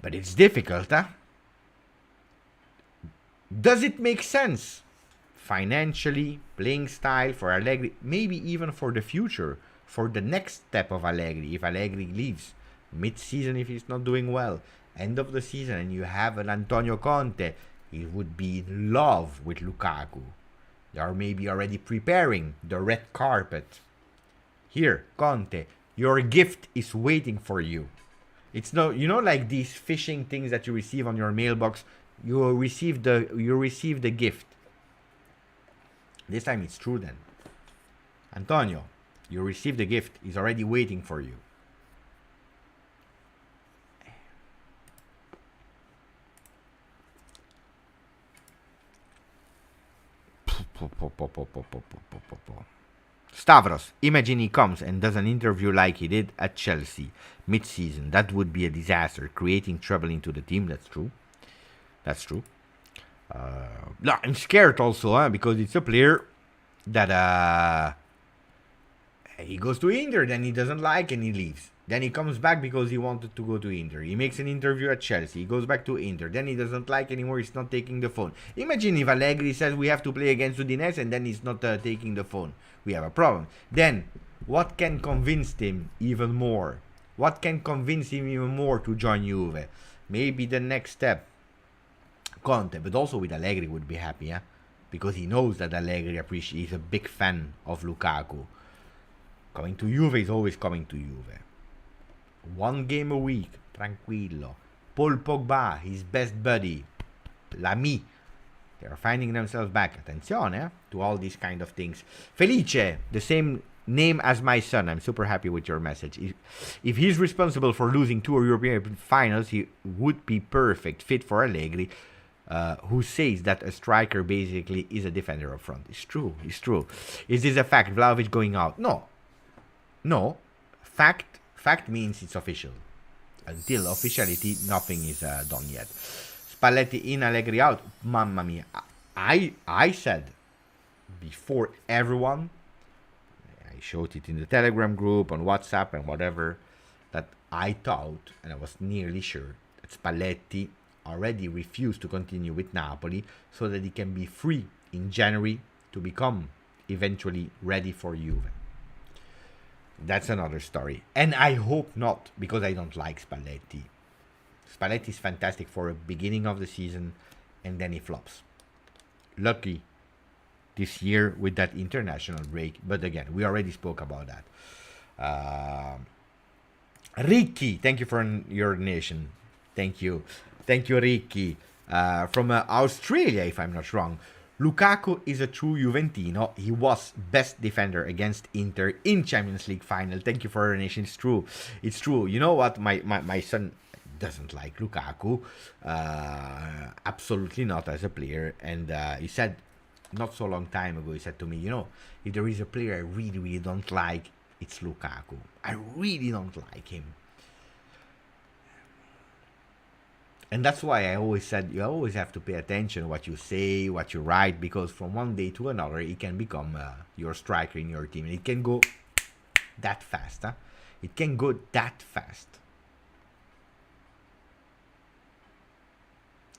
But it's difficult, huh? Does it make sense? Financially, playing style for Allegri, maybe even for the future, for the next step of Allegri, if Allegri leaves mid-season, if he's not doing well, end of the season, and you have an Antonio Conte, he would be in love with Lukaku. They are maybe already preparing the red carpet. Here, Conte, your gift is waiting for you. It's no, like these phishing things that you receive on your mailbox. You receive the gift. This time it's true then. Antonio, you received the gift. He's already waiting for you. Stavros, imagine he comes and does an interview like he did at Chelsea mid-season. That would be a disaster, creating trouble into the team. That's true. No, I'm scared also, because it's a player that he goes to Inter, then he doesn't like and he leaves. Then he comes back because he wanted to go to Inter. He makes an interview at Chelsea. He goes back to Inter. Then he doesn't like anymore. He's not taking the phone. Imagine if Allegri says we have to play against Udinese and then he's not taking the phone. We have a problem. Then, what can convince him even more? What can convince him even more to join Juve? Maybe the next step. Conte, but also with Allegri would be happy, because he knows that Allegri he's a big fan of Lukaku. Coming to Juve is always coming to Juve. 1 game a week, tranquillo. Paul Pogba, his best buddy, Lamy. They are finding themselves back. Attenzione to all these kind of things. Felice, the same name as my son. I'm super happy with your message. If he's responsible for losing 2 European finals, he would be perfect fit for Allegri, who says that a striker basically is a defender up front. It's true. It's true. Is this a fact? Vlahovic going out? No. Fact means it's official. Until officiality, nothing is done yet. Spalletti in, Allegri out. Mamma mia. I said before everyone, I showed it in the Telegram group, on WhatsApp and whatever, that I thought, and I was nearly sure, that Spalletti already refused to continue with Napoli so that he can be free in January to become eventually ready for Juve. That's another story. And I hope not, because I don't like Spalletti. Spalletti is fantastic for a beginning of the season, and then he flops. Lucky this year with that international break, but again, we already spoke about that. Ricky, thank you for your donation. Thank you, Ricky. From Australia, if I'm not wrong. Lukaku is a true Juventino. He was best defender against Inter in Champions League final. Thank you for your donation. It's true. It's true. You know what? My son doesn't like Lukaku. Absolutely not as a player. And he said, not so long time ago, he said to me, you know, if there is a player I really, really don't like, it's Lukaku. I really don't like him. And that's why I always said you always have to pay attention what you say, what you write, because from one day to another, it can become your striker in your team. And it can go that fast. Huh? It can go that fast.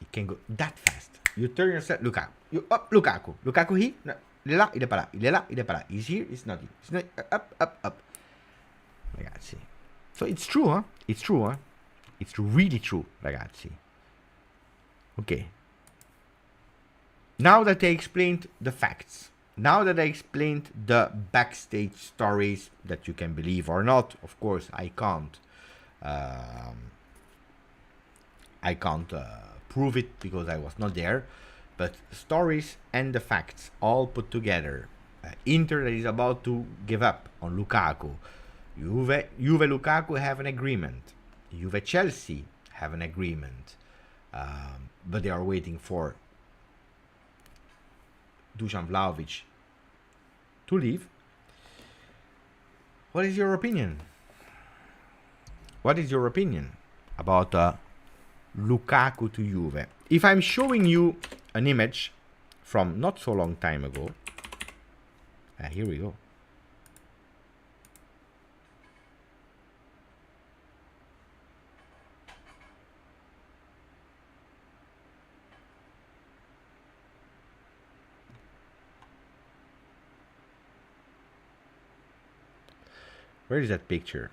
It can go that fast. You turn yourself, Lukaku. You up, Lukaku. Lukaku here. No, il est là, il est pas là. Il est là, il est pas là. He's here, it's not here. It's not up. Ragazzi. So it's true, huh? It's true, huh? It's really true, ragazzi. Okay. Now that I explained the facts, now that I explained the backstage stories that you can believe or not, of course I can't prove it because I was not there, but stories and the facts all put together. Inter that is about to give up on Lukaku. Juve Lukaku have an agreement. Juve Chelsea have an agreement, but they are waiting for Dusan Vlahovic to leave. What is your opinion? What is your opinion about Lukaku to Juve? If I'm showing you an image from not so long time ago, here we go. Where is that picture?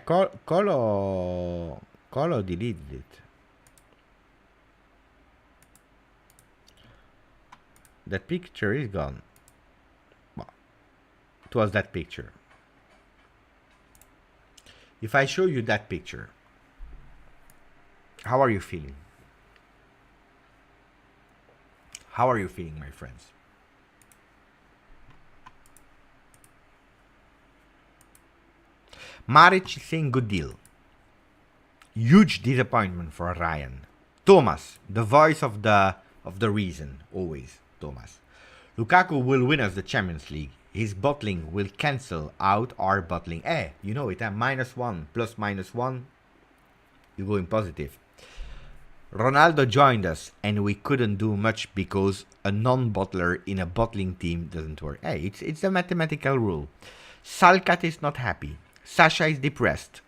Colo deleted it. That picture is gone. Well, it was that picture. If I show you that picture, how are you feeling? How are you feeling, my friends? Maric is saying good deal. Huge disappointment for Ryan. Thomas, the voice of the reason, always Thomas. Lukaku will win us the Champions League. His bottling will cancel out our bottling. You know it, -1 plus -1, you go in positive. Ronaldo joined us and we couldn't do much because a non-bottler in a bottling team doesn't work. It's a mathematical rule. Salkat is not happy. Sasha is depressed.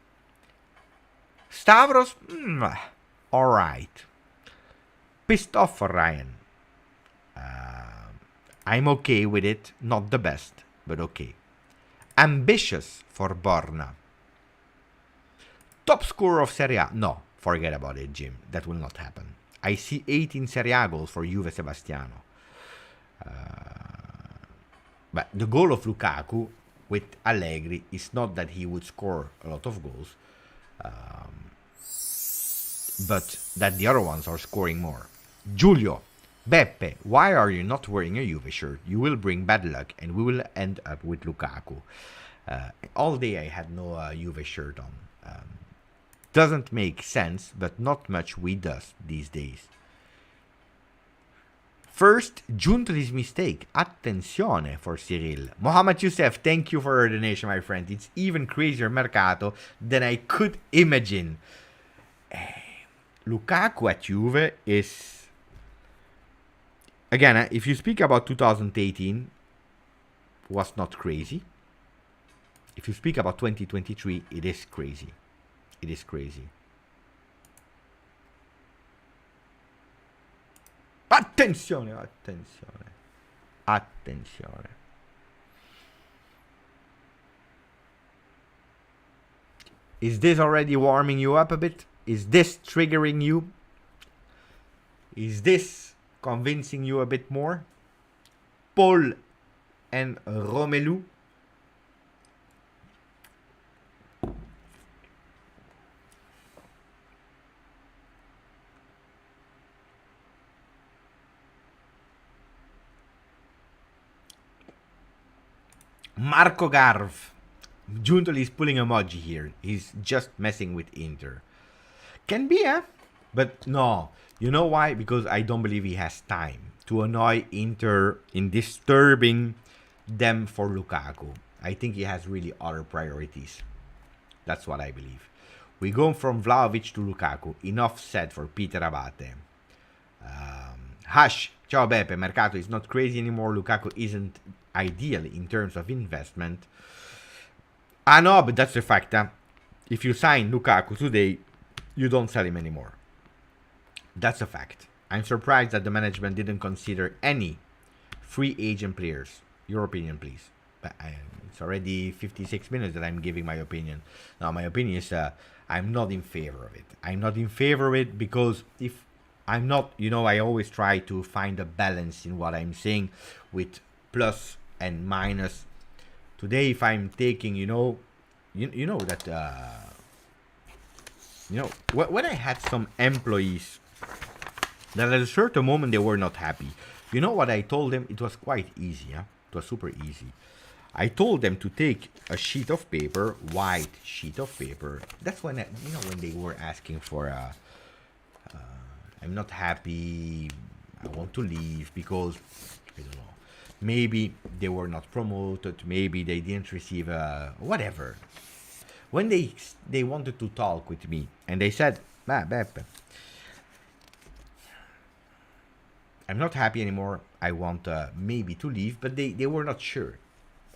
Stavros, alright. Pissed off for Ryan. I'm okay with it. Not the best, but okay. Ambitious for Borna. Top scorer of Serie A. No, forget about it, Jim. That will not happen. I see 18 Serie A goals for Juve Sebastiano. But the goal of Lukaku with Allegri is not that he would score a lot of goals, but that the other ones are scoring more. Giulio, Beppe, why are you not wearing a Juve shirt? You will bring bad luck and we will end up with Lukaku. All day I had no Juve shirt on. Doesn't make sense, but not much we does these days. First, Giuntoli's mistake. Attenzione for Cyril. Mohamed Youssef, thank you for your donation, my friend. It's even crazier Mercato than I could imagine. Lukaku at Juve is... Again, if you speak about 2018, was not crazy. If you speak about 2023, it is crazy. It is crazy. Attenzione, attenzione, attenzione. Is this already warming you up a bit? Is this triggering you? Is this convincing you a bit more? Paul and Romelu. Marco Garv. Giuntoli is pulling emoji here. He's just messing with Inter. Can be, eh? But no. You know why? Because I don't believe he has time to annoy Inter in disturbing them for Lukaku. I think he has really other priorities. That's what I believe. We go from Vlahovic to Lukaku. Enough said for Peter Abate. Hush. Ciao Beppe. Mercato is not crazy anymore. Lukaku isn't ideal in terms of investment. I know, but that's the fact. If you sign Lukaku today, you don't sell him anymore. That's a fact. I'm surprised that the management didn't consider any free agent players. Your opinion, please. But it's already 56 minutes that I'm giving my opinion. Now, my opinion is I'm not in favor of it. I'm not in favor of it because if I'm not, I always try to find a balance in what I'm saying with plus and minus. Today, if I'm taking, when I had some employees that at a certain moment they were not happy. You know what I told them? It was quite easy. It was super easy. I told them to take a sheet of paper, white sheet of paper. That's when, when they were asking for I'm not happy, I want to leave because, I don't know, maybe they were not promoted, maybe they didn't receive whatever. When they wanted to talk with me and they said, Beppe, I'm not happy anymore, I want maybe to leave, but they were not sure.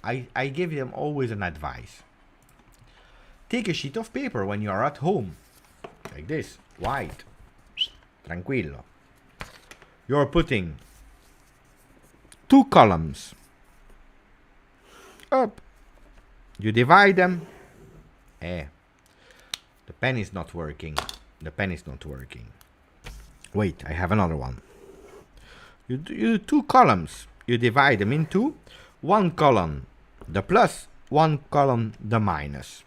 I gave them always an advice. Take a sheet of paper when you are at home, like this, white, tranquillo. You're putting 2 columns up. You divide them. The pen is not working. The pen is not working. Wait, I have another one. You do 2 columns. You divide them into 1 column the plus, 1 column the minus.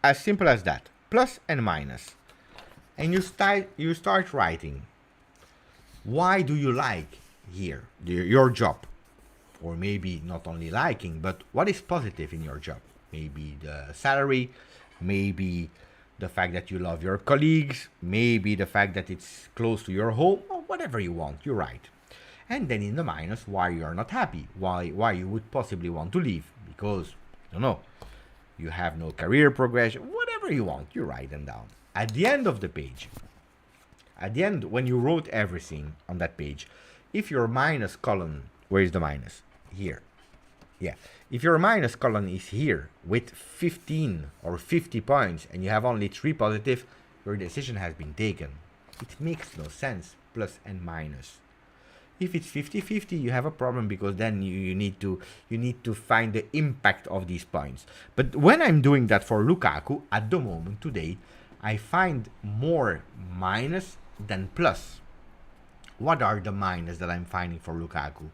As simple as that. Plus and minus. And you start writing. Why do you like here your job? Or maybe not only liking, but what is positive in your job? Maybe the salary, maybe the fact that you love your colleagues, maybe the fact that it's close to your home, or whatever you want, you write. And then in the minus, why you are not happy, why you would possibly want to leave, because, I don't know, you have no career progression, whatever you want, you write them down. At the end of the page, at the end, when you wrote everything on that page, if your minus column, where is the minus? Here. Yeah. If your minus column is here with 15 or 50 points and you have only 3 positive, your decision has been taken. It makes no sense, plus and minus. If it's 50-50, you have a problem because then you need to find the impact of these points. But when I'm doing that for Lukaku, at the moment today, I find more minus than plus. What are the minus that I'm finding for Lukaku?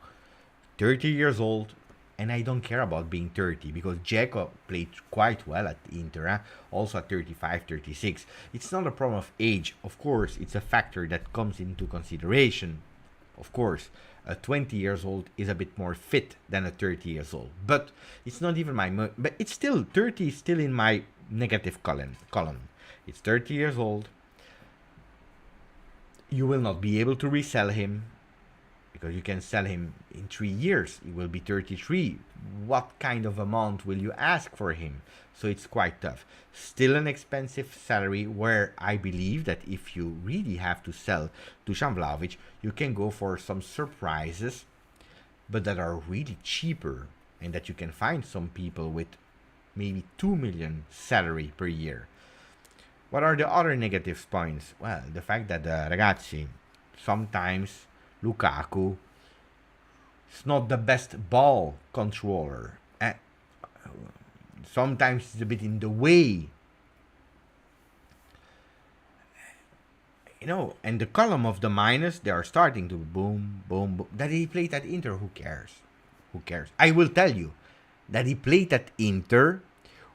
30 years old and I don't care about being 30 because Dzeko played quite well at Inter, also at 35, 36. It's not a problem of age. Of course, it's a factor that comes into consideration. Of course, a 20 years old is a bit more fit than a 30 years old, but it's not even but it's still 30 is still in my negative column. It's 30 years old. You will not be able to resell him because you can sell him in 3 years. He will be 33. What kind of amount will you ask for him? So it's quite tough. Still an expensive salary where I believe that if you really have to sell Dusan Vlahovic, you can go for some surprises, but that are really cheaper and that you can find some people with maybe 2 million salary per year. What are the other negative points? Well, the fact that ragazzi, sometimes Lukaku is not the best ball controller. Sometimes it's a bit in the way. You know, and the column of the minus, they are starting to boom, boom, boom. That he played at Inter, who cares? Who cares? I will tell you that he played at Inter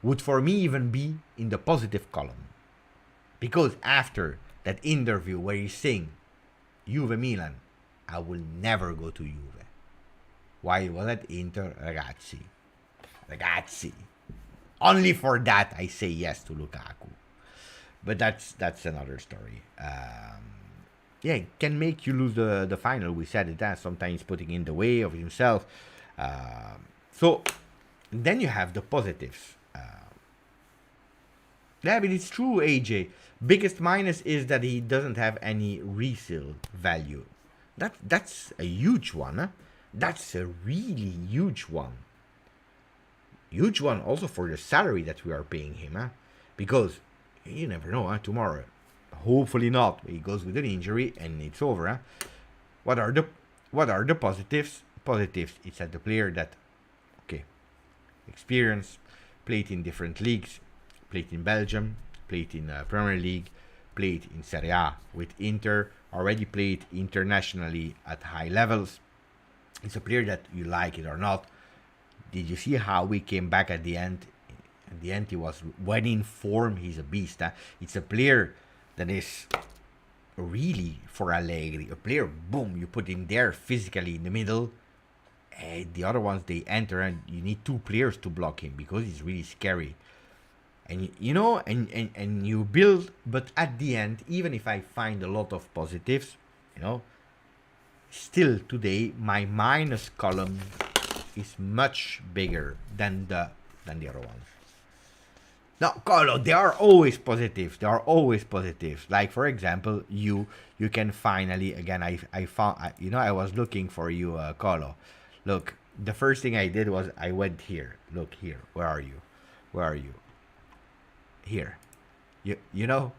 would for me even be in the positive column. Because after that interview where he's saying, Juve Milan, I will never go to Juve. Why he was at Inter, ragazzi. Ragazzi. Only for that I say yes to Lukaku. But that's another story. Yeah, it can make you lose the final. We said it, sometimes putting in the way of himself. So then you have the positives. Yeah, but it's true, AJ. Biggest minus is that he doesn't have any resale value. That's a huge one. Huh? That's a really huge one. Huge one also for the salary that we are paying him. Huh? Because you never know, huh? Tomorrow. Hopefully not. He goes with an injury and it's over. Huh? What are the positives? Positives, it's that the player that, okay, experience, played in different leagues, played in Belgium, played in Premier League, played in Serie A with Inter, already played internationally at high levels. It's a player that you like it or not. Did you see how we came back at the end? At the end, he was, when in form, he's a beast. Huh? It's a player that is really for Allegri. A player, boom, you put him there physically in the middle. The other ones, they enter and you need two players to block him because he's really scary. And you know, and you build, but at the end, even if I find a lot of positives, you know, still today my minus column is much bigger than the other ones. Now, Colo, they are always positive. They are always positive. Like for example, you can finally, again, I found, you know, I was looking for you, Colo. Look, the first thing I did was I went here. Look here. Where are you? Where are you? Here. You know,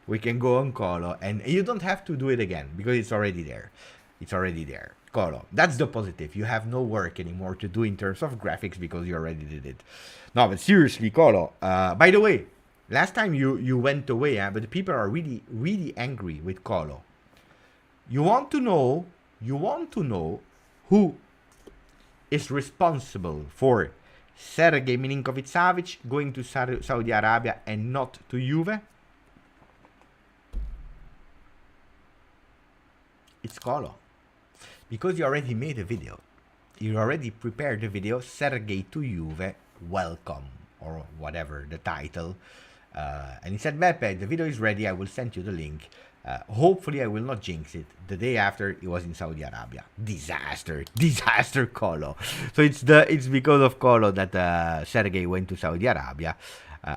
we can go on Colo, and you don't have to do it again because it's already there. It's already there. Colo. That's the positive. You have no work anymore to do in terms of graphics because you already did it. No, but seriously, Colo. By the way, last time you went away, but the people are really, really angry with Colo. You want to know who is responsible for Sergei Milinkovic-Savic going to Saudi Arabia and not to Juve? It's Colo. Because you already made a video. You already prepared the video, Sergei to Juve, welcome, or whatever the title. And he said, Beppe, the video is ready, I will send you the link. Hopefully I will not jinx it. The day after, it was in Saudi Arabia. Disaster, Colo. So it's because of Colo that Sergei went to Saudi Arabia.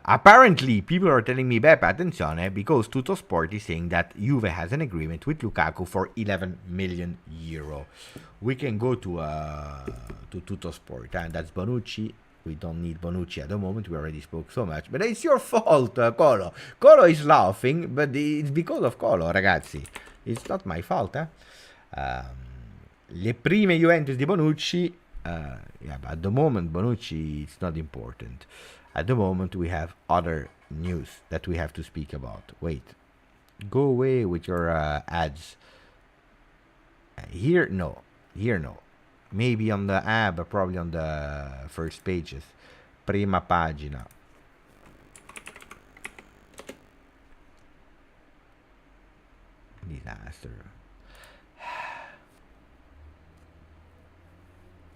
Apparently, people are telling me, Beppe, attenzione, because Tuttosport is saying that Juve has an agreement with Lukaku for 11 million euro. We can go to Tuttosport, and that's Bonucci. We don't need Bonucci at the moment. We already spoke so much. But it's your fault, Colo. Colo is laughing, but it's because of Colo, ragazzi. It's not my fault, Le prime Juventus di Bonucci. Yeah, but at the moment, Bonucci, it's not important. At the moment, we have other news that we have to speak about. Wait. Go away with your ads. Here, no. Here, no. Maybe on the but probably on the first pages. Prima pagina. Disaster.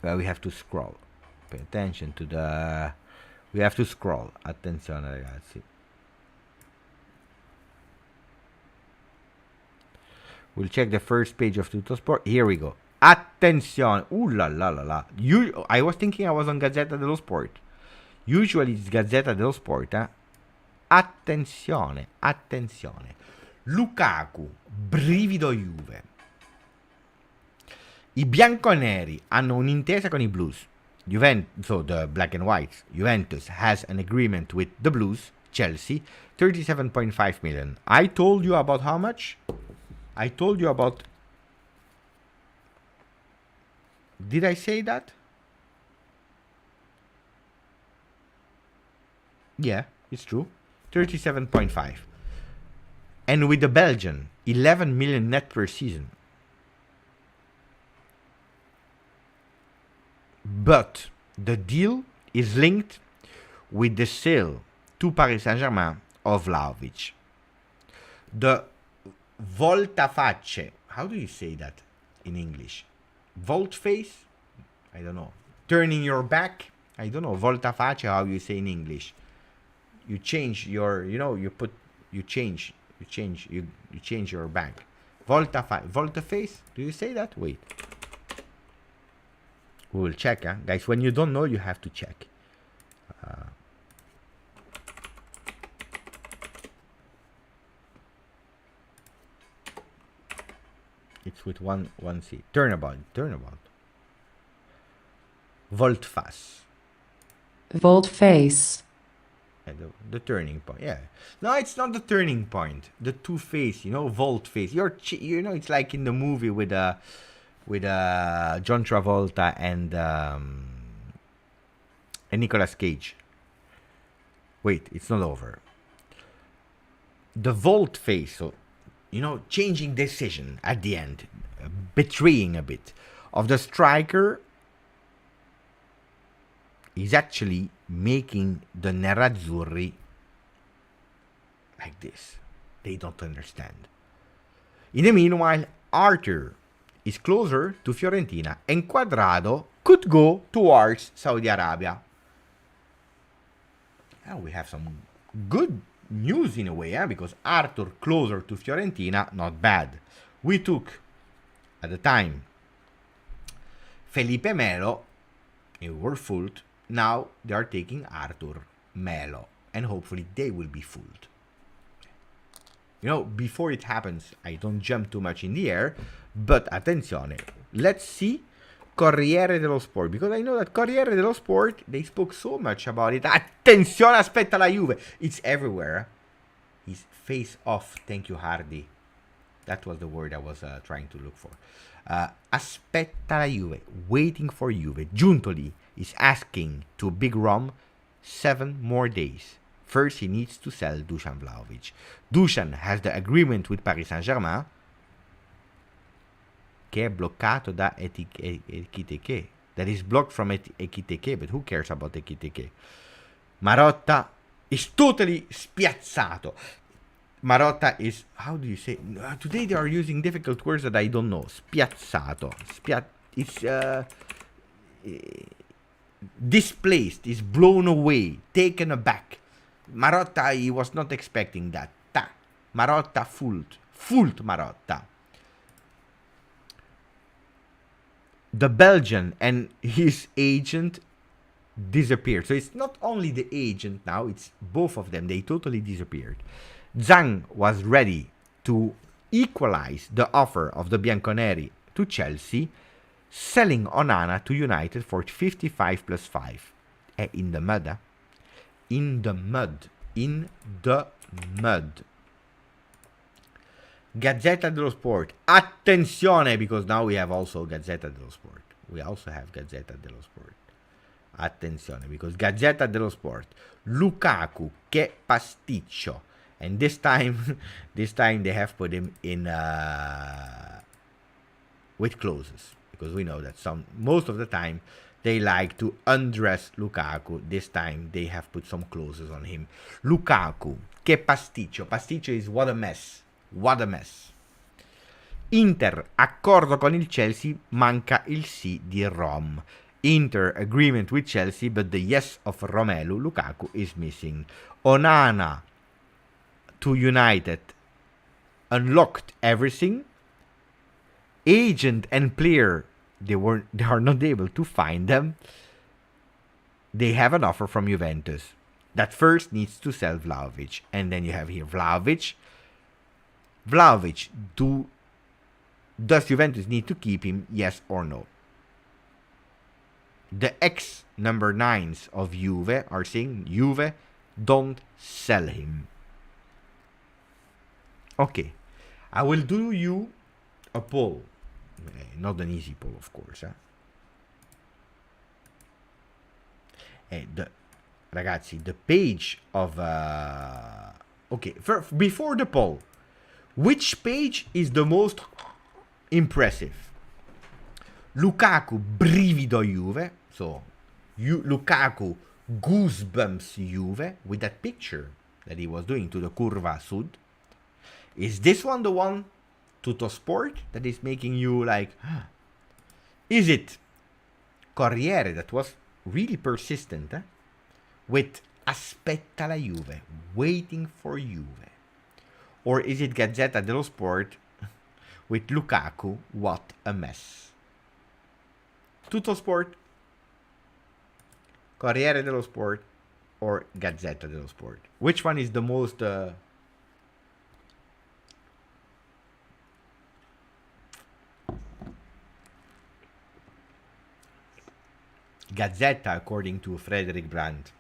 Well, we have to scroll. Pay attention to the... We have to scroll. Attenzione, ragazzi. We'll check the first page of Tuttosport. Here we go. Attenzione. Ooh la la la la. I was thinking I was on Gazzetta dello Sport. Usually it's Gazzetta dello Sport, eh? Attenzione, attenzione. Lukaku, brivido Juve. I bianconeri hanno un'intesa con i blues. So the black and whites. Juventus has an agreement with the blues. Chelsea, 37.5 million. I told you about how much? I told you about... Did I say that? Yeah, it's true. 37.5. And with the Belgian, 11 million net per season. But the deal is linked with the sale to Paris Saint-Germain of Vlahovic. The voltafacce, how do you say that in English? Volte-face? I don't know. Turning your back? I don't know. Voltafacce, how you say in English. You change your, you change your back. Volte-face? Do you say that? Wait. We will check, huh? Guys, when you don't know, you have to check. It's with one C. Turnabout. Volte-face. Volte-face. The turning point. Yeah. No, it's not the turning point. The two-face, volte-face. It's like in the movie with John Travolta and Nicolas Cage. Wait, it's not over. The volte-face, so changing decision at the end, betraying a bit of the striker, is actually making the Nerazzurri like this. They don't understand. In the meanwhile, Arthur is closer to Fiorentina and Quadrado could go towards Saudi Arabia. Now we have some good news in a way, because Arthur closer to Fiorentina, not bad. We took, at the time, Felipe Melo, and we were fooled. Now they are taking Arthur Melo, and hopefully they will be fooled. Before it happens, I don't jump too much in the air, but attenzione, let's see Corriere dello Sport, because I know that Corriere dello Sport, they spoke so much about it. Attenzione, aspetta la Juve. It's everywhere. He's face off. Thank you, Hardy. That was the word I was trying to look for. Aspetta la Juve. Waiting for Juve. Giuntoli is asking to Big Rom 7 more days. First, he needs to sell Dusan Vlahovic. Dusan has the agreement with Paris Saint-Germain, che è bloccato da Ekitike. That is blocked from Ekitike, but who cares about Ekitike? Marotta is totally spiazzato. Marotta is, how do you say? Today they are using difficult words that I don't know. Spiazzato. It's displaced, is blown away, taken aback. Marotta, he was not expecting that. Marotta fooled Marotta. The Belgian and his agent disappeared. So it's not only the agent now, it's both of them. They totally disappeared. Zhang was ready to equalize the offer of the Bianconeri to Chelsea, selling Onana to United for 55 plus 5. In the mud, eh? In the mud. Gazzetta dello Sport. Attenzione, because now we have also Gazzetta dello Sport. Attenzione, because Gazzetta dello Sport. Lukaku, che pasticcio. And this time they have put him in with clauses. because we know that most of the time they like to undress Lukaku. This time they have put some clothes on him. Lukaku, che pasticcio. Pasticcio is what a mess. What a mess. Inter, accordo con il Chelsea, manca il sì di Rom. Inter, agreement with Chelsea, but the yes of Romelu Lukaku is missing. Onana to United unlocked everything. Agent and player, they are not able to find them. They have an offer from Juventus that first needs to sell Vlahovic, and then you have here Vlahovic. Does Juventus need to keep him? Yes or no? The ex number 9s of Juve are saying Juve, don't sell him. Okay, I will do you a poll. Not an easy poll, of course. Ragazzi, the page of... okay, before the poll, which page is the most impressive? Lukaku, brivido Juve. So, Lukaku, goosebumps Juve, with that picture that he was doing to the Curva Sud. Is this one the one, Tutto Sport, that is making you like, is it Corriere that was really persistent, with aspetta la Juve, waiting for Juve? Or is it Gazzetta dello Sport with Lukaku, what a mess? Tutto Sport, Corriere dello Sport, or Gazzetta dello Sport? Which one is the most... Gazzetta, according to Frederick Brandt.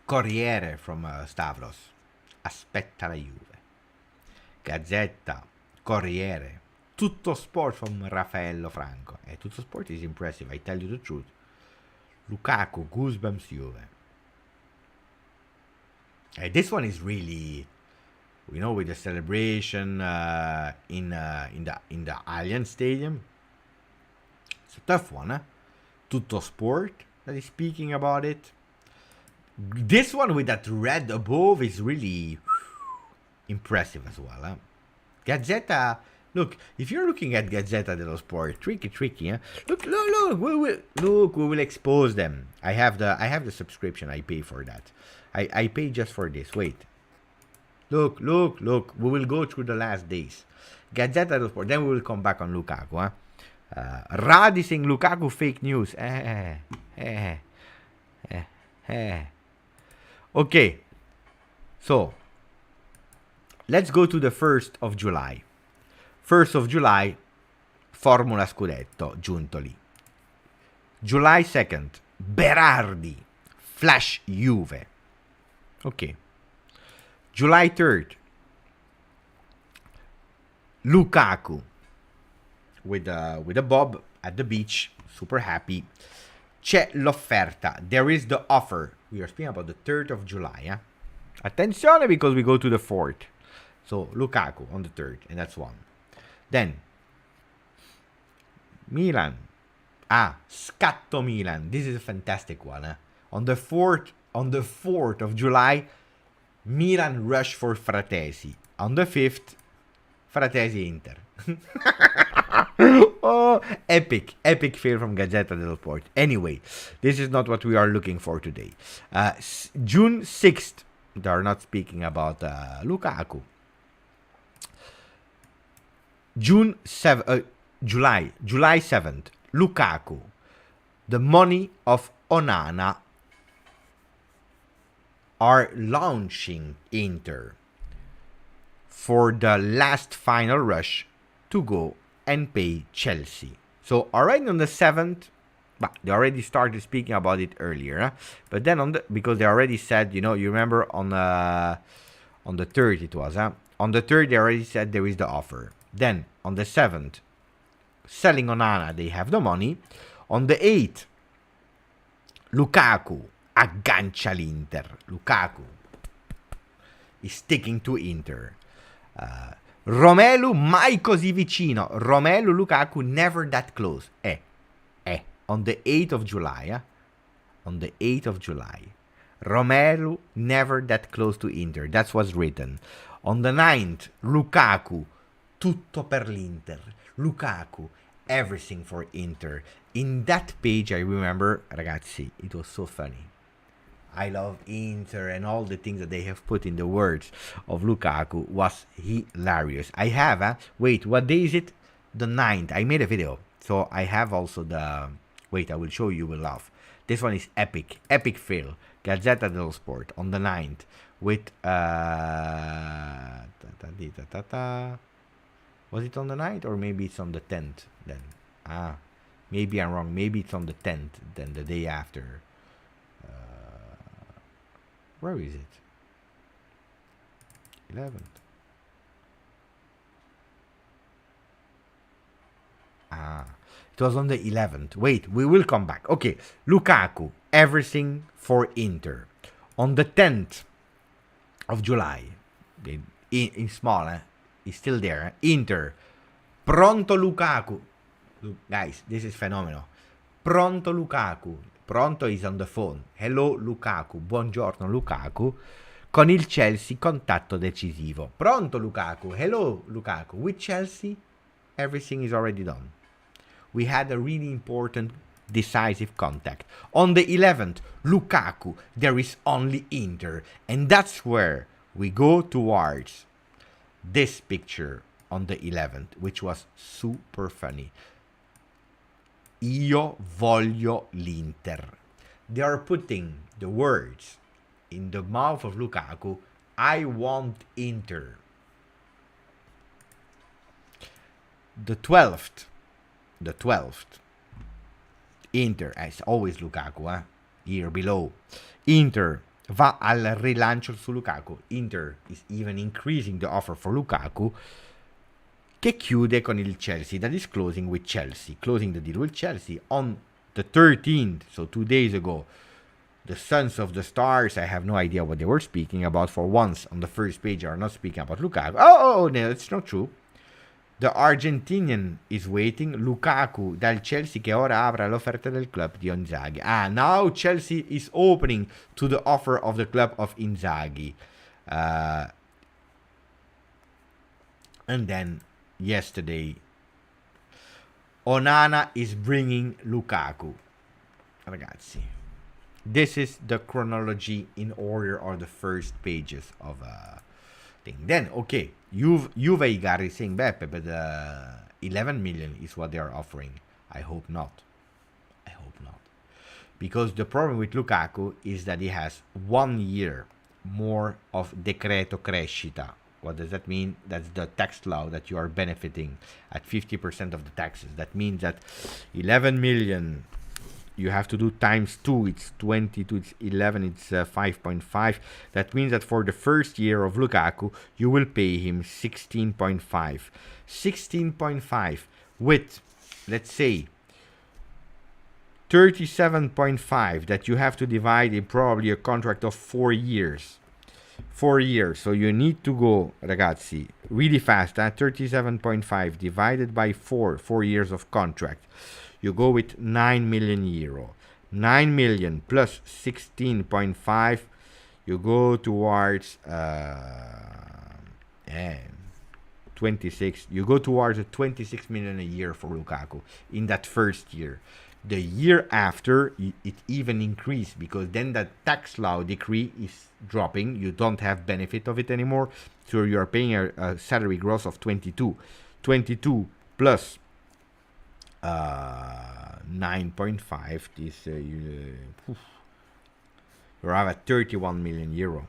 Corriere from Stavros. Aspetta la Juve. Gazzetta, Corriere. Tutto Sport from Raffaello Franco. Tutto Sport is impressive, I tell you the truth. Lukaku, goosebumps Juve. This one is really, with the celebration in the Allianz Stadium. It's a tough one, Tutto Sport that is speaking about it. This one with that red above is really impressive as well. Gazzetta, look, if you're looking at Gazzetta dello Sport, tricky. Look, we will expose them. I have the subscription. I pay for that. I pay just for this. Wait. Look. We will go through the last days. Gazzetta dello Sport. Then we will come back on Lukaku. Radi saying Lukaku fake news. Okay. So, let's go to the 1st of July. 1st of July, Formula Scudetto, giunto lì. July 2nd, Berardi, Flash Juve. Okay. July 3rd, Lukaku with a bob at the beach, super happy. C'è l'offerta. There is the offer. We are speaking about the 3rd of July. Attenzione, because we go to the 4th. So, Lukaku on the 3rd, and that's one. Then, Milan. Scatto Milan. This is a fantastic one. On the 4th of July, Milan rush for Fratesi. On the 5th, Fratesi Inter. Oh, epic fail from Gazzetta dello Sport. Anyway, this is not what we are looking for today. June 6th, they are not speaking about Lukaku. July 7th, Lukaku. The money of Onana are launching Inter for the last final rush to go and pay Chelsea. So already on the 7th, they already started speaking about it earlier. But then because they already said, you remember on the 3rd it was. On the 3rd they already said there is the offer. Then on the 7th, selling Onana, they have the money. On the 8th, Lukaku aggancia l'Inter. Lukaku is sticking to Inter. Romelu mai così vicino. Romelu Lukaku never that close. On the 8th of July, on the 8th of July, Romelu never that close to Inter. That's what's written. On the 9th, Lukaku, tutto per l'Inter. Lukaku, everything for Inter. In that page, I remember, ragazzi, it was so funny. I love Inter and all the things that they have put in the words of Lukaku was hilarious. I have, wait, what day is it? The 9th. I made a video. So I have also the, wait, I will show you, you will laugh. This one is epic. Epic fail. Gazzetta dello Sport on the 9th with, was it on the 9th or maybe it's on the 10th then? Maybe I'm wrong. Maybe it's on the 10th then the day after. Where is it? 11th. It was on the 11th. Wait, we will come back. Okay, Lukaku, everything for Inter. On the 10th of July, in small, it's still there. Inter, pronto Lukaku. Guys, this is phenomenal. Pronto Lukaku. Pronto is on the phone. Hello Lukaku. Buongiorno Lukaku. Con il Chelsea contatto decisivo. Pronto Lukaku. Hello Lukaku. With Chelsea, everything is already done. We had a really important decisive contact. On the 11th, Lukaku, there is only Inter. And that's where we go towards this picture on the 11th, which was super funny. Io voglio l'Inter. They are putting the words in the mouth of Lukaku. I want Inter. The 12th. Inter, as always Lukaku, here below. Inter va al rilancio su Lukaku. Inter is even increasing the offer for Lukaku. Che chiude con il Chelsea, that is closing with Chelsea, closing the deal with Chelsea on the 13th, so 2 days ago. The Sons of the Stars, I have no idea what they were speaking about. For once, on the first page, are not speaking about Lukaku. Oh, no, it's not true. The Argentinian is waiting. Lukaku dal Chelsea che ora apre l'offerta del club di Inzaghi. Now Chelsea is opening to the offer of the club of Inzaghi. And then yesterday, Onana is bringing Lukaku. Ragazzi, this is the chronology in order of the first pages of thing. Then, okay, Juve got is saying Beppe, but 11 million is what they are offering. I hope not. Because the problem with Lukaku is that he has 1 year more of decreto crescita. What does that mean? That's the tax law that you are benefiting at 50% of the taxes. That means that 11 million, you have to do times 2. It's 22, it's 11, it's 5.5. That means that for the first year of Lukaku, you will pay him 16.5. 16.5 with, let's say, 37.5 that you have to divide in probably a contract of 4 years. 4 years. So you need to go, ragazzi, really fast. 37.5 divided by 4 years of contract. You go with 9 million euro. 9 million plus 16.5. You go towards 26. You go towards a 26 million a year for Lukaku in that first year. The year after, it even increased because then the tax law decree is dropping. You don't have benefit of it anymore. So you are paying a salary gross of 22. 22 plus 9.5. This you have at 31 million euro.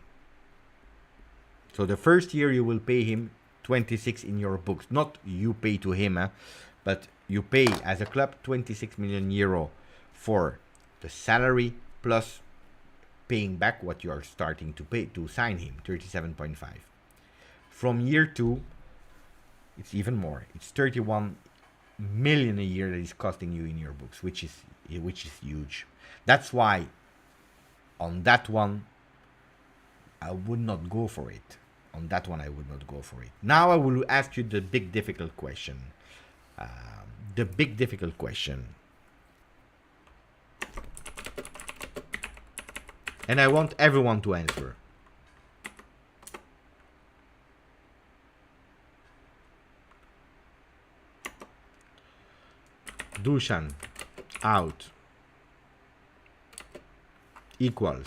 So the first year you will pay him 26 in your books. Not you pay to him, but you pay as a club 26 million euro for the salary plus paying back what you are starting to pay to sign him, 37.5. From year 2, it's even more. It's 31 million a year that is costing you in your books, which is huge. That's why on that one I would not go for it. On that one, I would not go for it. Now I will ask you the big difficult question. The big difficult question. And I want everyone to answer. Dusan out equals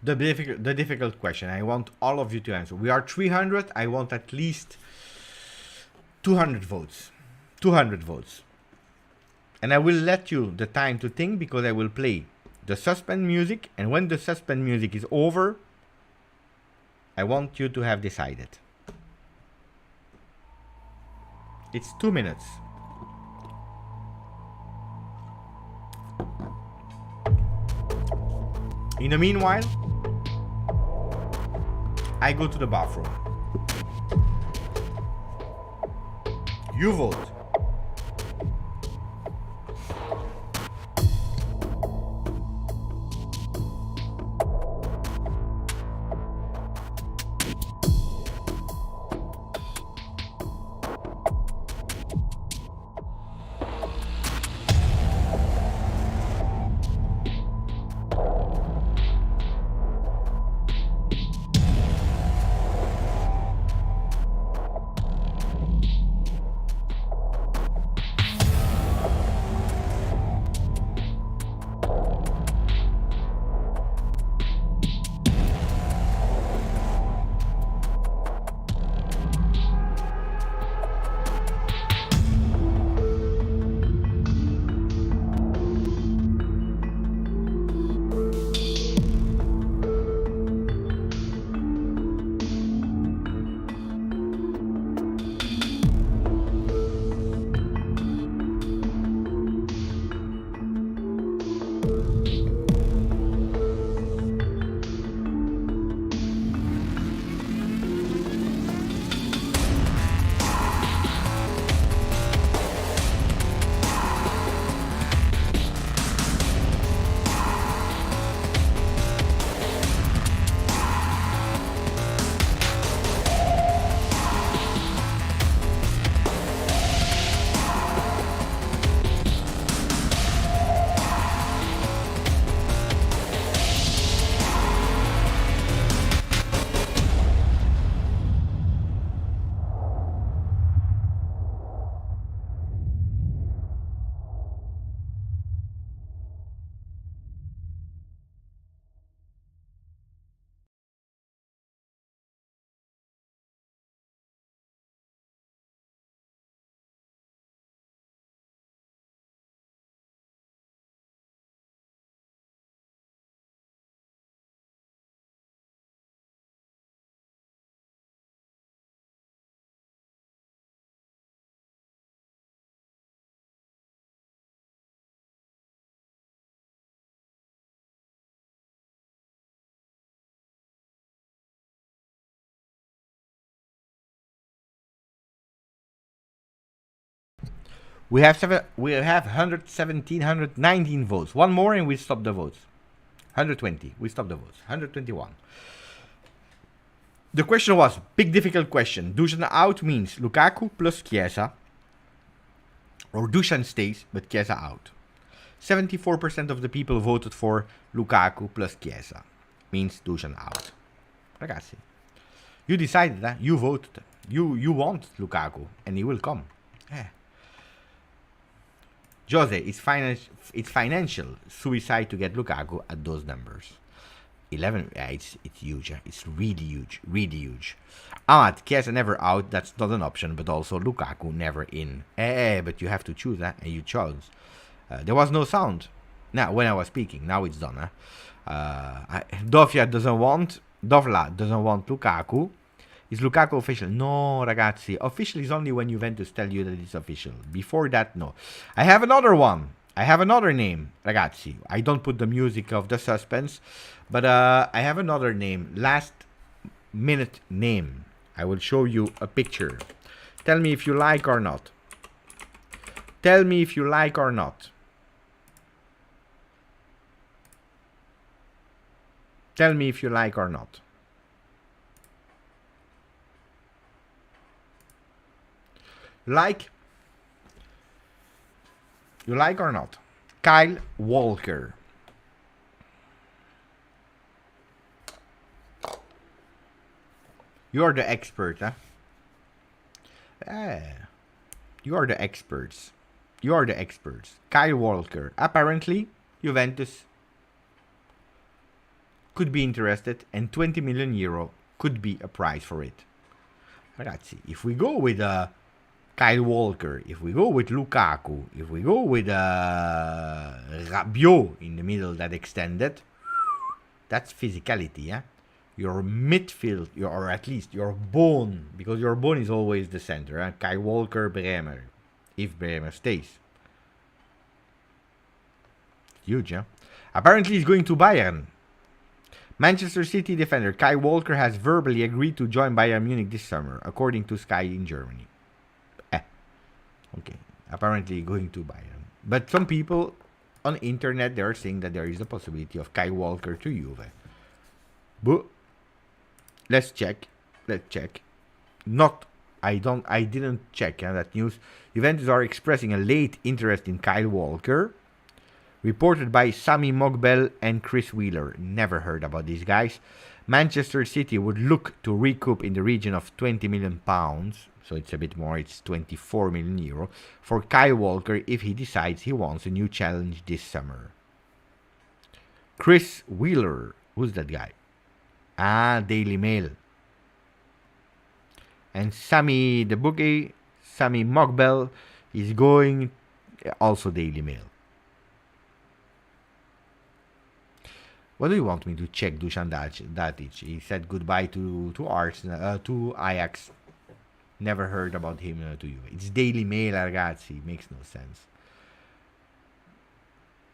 the difficult question. I want all of you to answer. We are 300. I want at least 200 votes. 200 votes. And I will let you the time to think because I will play the suspend music. And when the suspend music is over, I want you to have decided. It's 2 minutes. In the meanwhile, I go to the bathroom. You vote. We have 117, 119 votes. One more and we stop the votes. 120. We stop the votes. 121. The question was, big difficult question. Dusan out means Lukaku plus Chiesa. Or Dusan stays, but Chiesa out. 74% of the people voted for Lukaku plus Chiesa. Means Dusan out. Ragazzi. You decided that. You voted. You want Lukaku. And he will come. Jose, it's financial suicide to get Lukaku at those numbers. 11, yeah, it's huge. It's really huge, really huge. Ahmad, Chiesa never out, that's not an option, but also Lukaku never in. But you have to choose, and you chose. There was no sound. Now, when I was speaking, now it's done. Dovla doesn't want Lukaku. Is Lukaku official? No, ragazzi. Official is only when Juventus tell you that it's official. Before that, no. I have another one. I have another name, ragazzi. I don't put the music of the suspense, but I have another name. Last minute name. I will show you a picture. Tell me if you like or not. Tell me if you like or not. Tell me if you like or not. Like? You like or not? Kyle Walker. You're the expert, huh? You are the experts. You are the experts. Kyle Walker. Apparently, Juventus could be interested, and 20 million euro could be a price for it. Ragazzi, if we go with Kyle Walker, if we go with Lukaku, if we go with Rabiot in the middle that extended, that's physicality, yeah? Your midfield, or at least your bone, because your bone is always the center, eh? Kyle Walker, Bremer, if Bremer stays. Huge, yeah? Apparently he's going to Bayern. Manchester City defender Kyle Walker has verbally agreed to join Bayern Munich this summer, according to Sky in Germany. Okay, apparently going to Bayern. But some people on the internet, they are saying that there is a possibility of Kyle Walker to Juve. But let's check. Let's check. I didn't check that news. Juventus are expressing a late interest in Kyle Walker. Reported by Sami Mogbel and Chris Wheeler. Never heard about these guys. Manchester City would look to recoup in the region of £20 million. So it's a bit more, it's 24 million euro for Kyle Walker if he decides he wants a new challenge this summer. Chris Wheeler, who's that guy? Daily Mail. And Sami the bookie, Sami Mogbel, is going also Daily Mail. What do you want me to check, Dusan Datic? He said goodbye to Ajax. Never heard about him to you. It's Daily Mail, ragazzi. Makes no sense.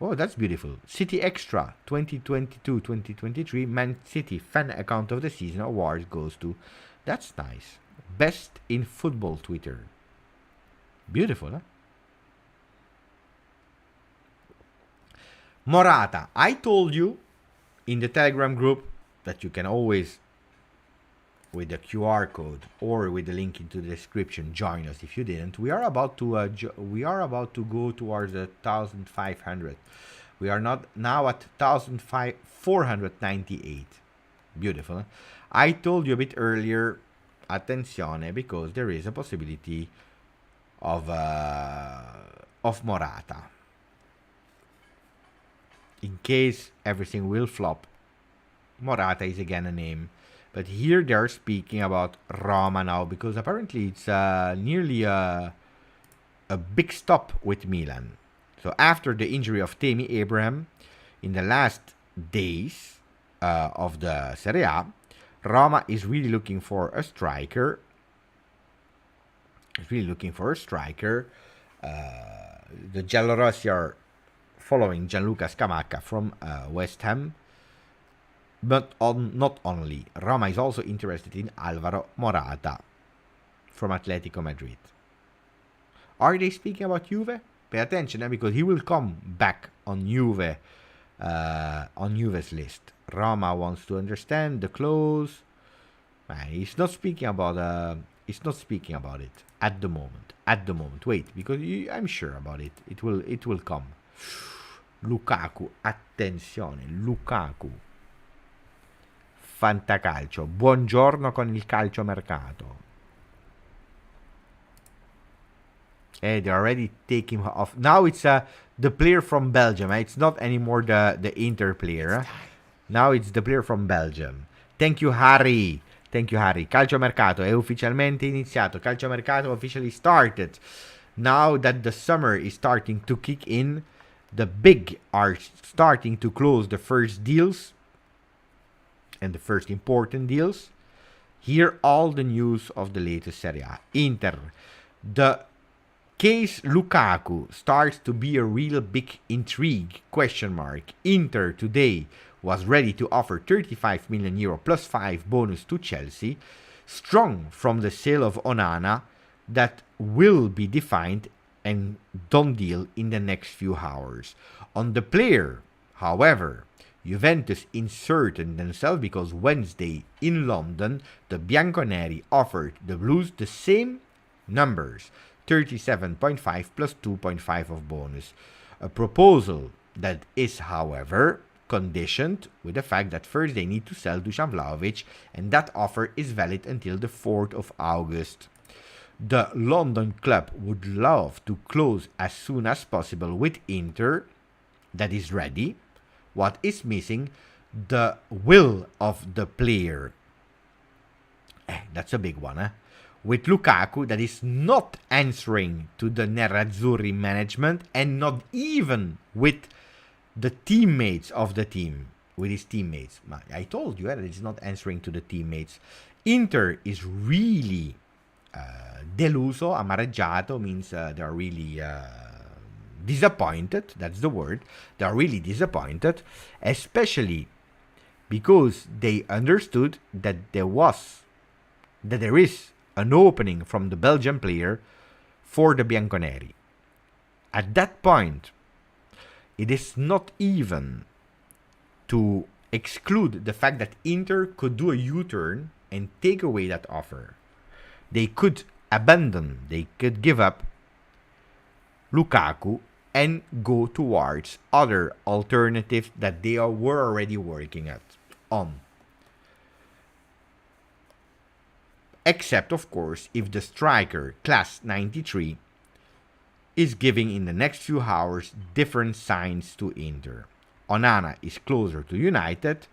Oh, that's beautiful. City Extra 2022-2023 Man City Fan Account of the Season Awards goes to... That's nice. Best in Football Twitter. Beautiful, huh? Morata. I told you in the Telegram group that you can always, with the QR code or with the link into the description, join us. If you didn't, we are about to go towards 1,500. We are not now at 1,498. Beautiful. Huh? I told you a bit earlier, attenzione, because there is a possibility of Morata. In case everything will flop, Morata is again a name. But here they are speaking about Roma now, because apparently it's nearly a big stop with Milan. So after the injury of Tammy Abraham in the last days of the Serie A, Roma is really looking for a striker. The Giallorossi are following Gianluca Scamacca from West Ham. But not only. Roma is also interested in Alvaro Morata from Atletico Madrid. Are they speaking about Juve? Pay attention, because he will come back on Juve, on Juve's list. Roma wants to understand the clause. He's not speaking about it at the moment. Wait, because I'm sure about it. It will come. Lukaku, attenzione, Lukaku. Fantacalcio. Buongiorno con il calciomercato. They already take him off. Now it's the player from Belgium. It's not anymore the Inter player. Now it's the player from Belgium. Thank you, Harry. Calciomercato è ufficialmente iniziato. Calciomercato officially started. Now that the summer is starting to kick in, The big are starting to close the first deals and the first important deals. Here all the news of the latest Serie A. Inter. The case Lukaku starts to be a real big intrigue, question mark. Inter today was ready to offer 35 million euro plus 5 bonus to Chelsea, strong from the sale of Onana that will be defined and done deal in the next few hours. On the player, however, Juventus inserted themselves because Wednesday in London, the Bianconeri offered the Blues the same numbers, 37.5 plus 2.5 of bonus. A proposal that is, however, conditioned with the fact that first they need to sell Dusan Vlahovic, and that offer is valid until the 4th of August. The London club would love to close as soon as possible with Inter, that is ready. What is missing? The will of the player. That's a big one, with Lukaku that is not answering to the Nerazzurri management and not even with the teammates of the team, with his teammates. I told you that it's not answering to the teammates. Inter is really deluso, amareggiato, means they are really disappointed. That's the word. They are really disappointed, especially because they understood that there is an opening from the Belgian player for the Bianconeri. At that point, it is not even to exclude the fact that Inter could do a U-turn and take away that offer. They could abandon, they could give up Lukaku and go towards other alternatives that they were already working on. Except, of course, if the striker, class 93, is giving in the next few hours different signs to Inter. Onana is closer to United.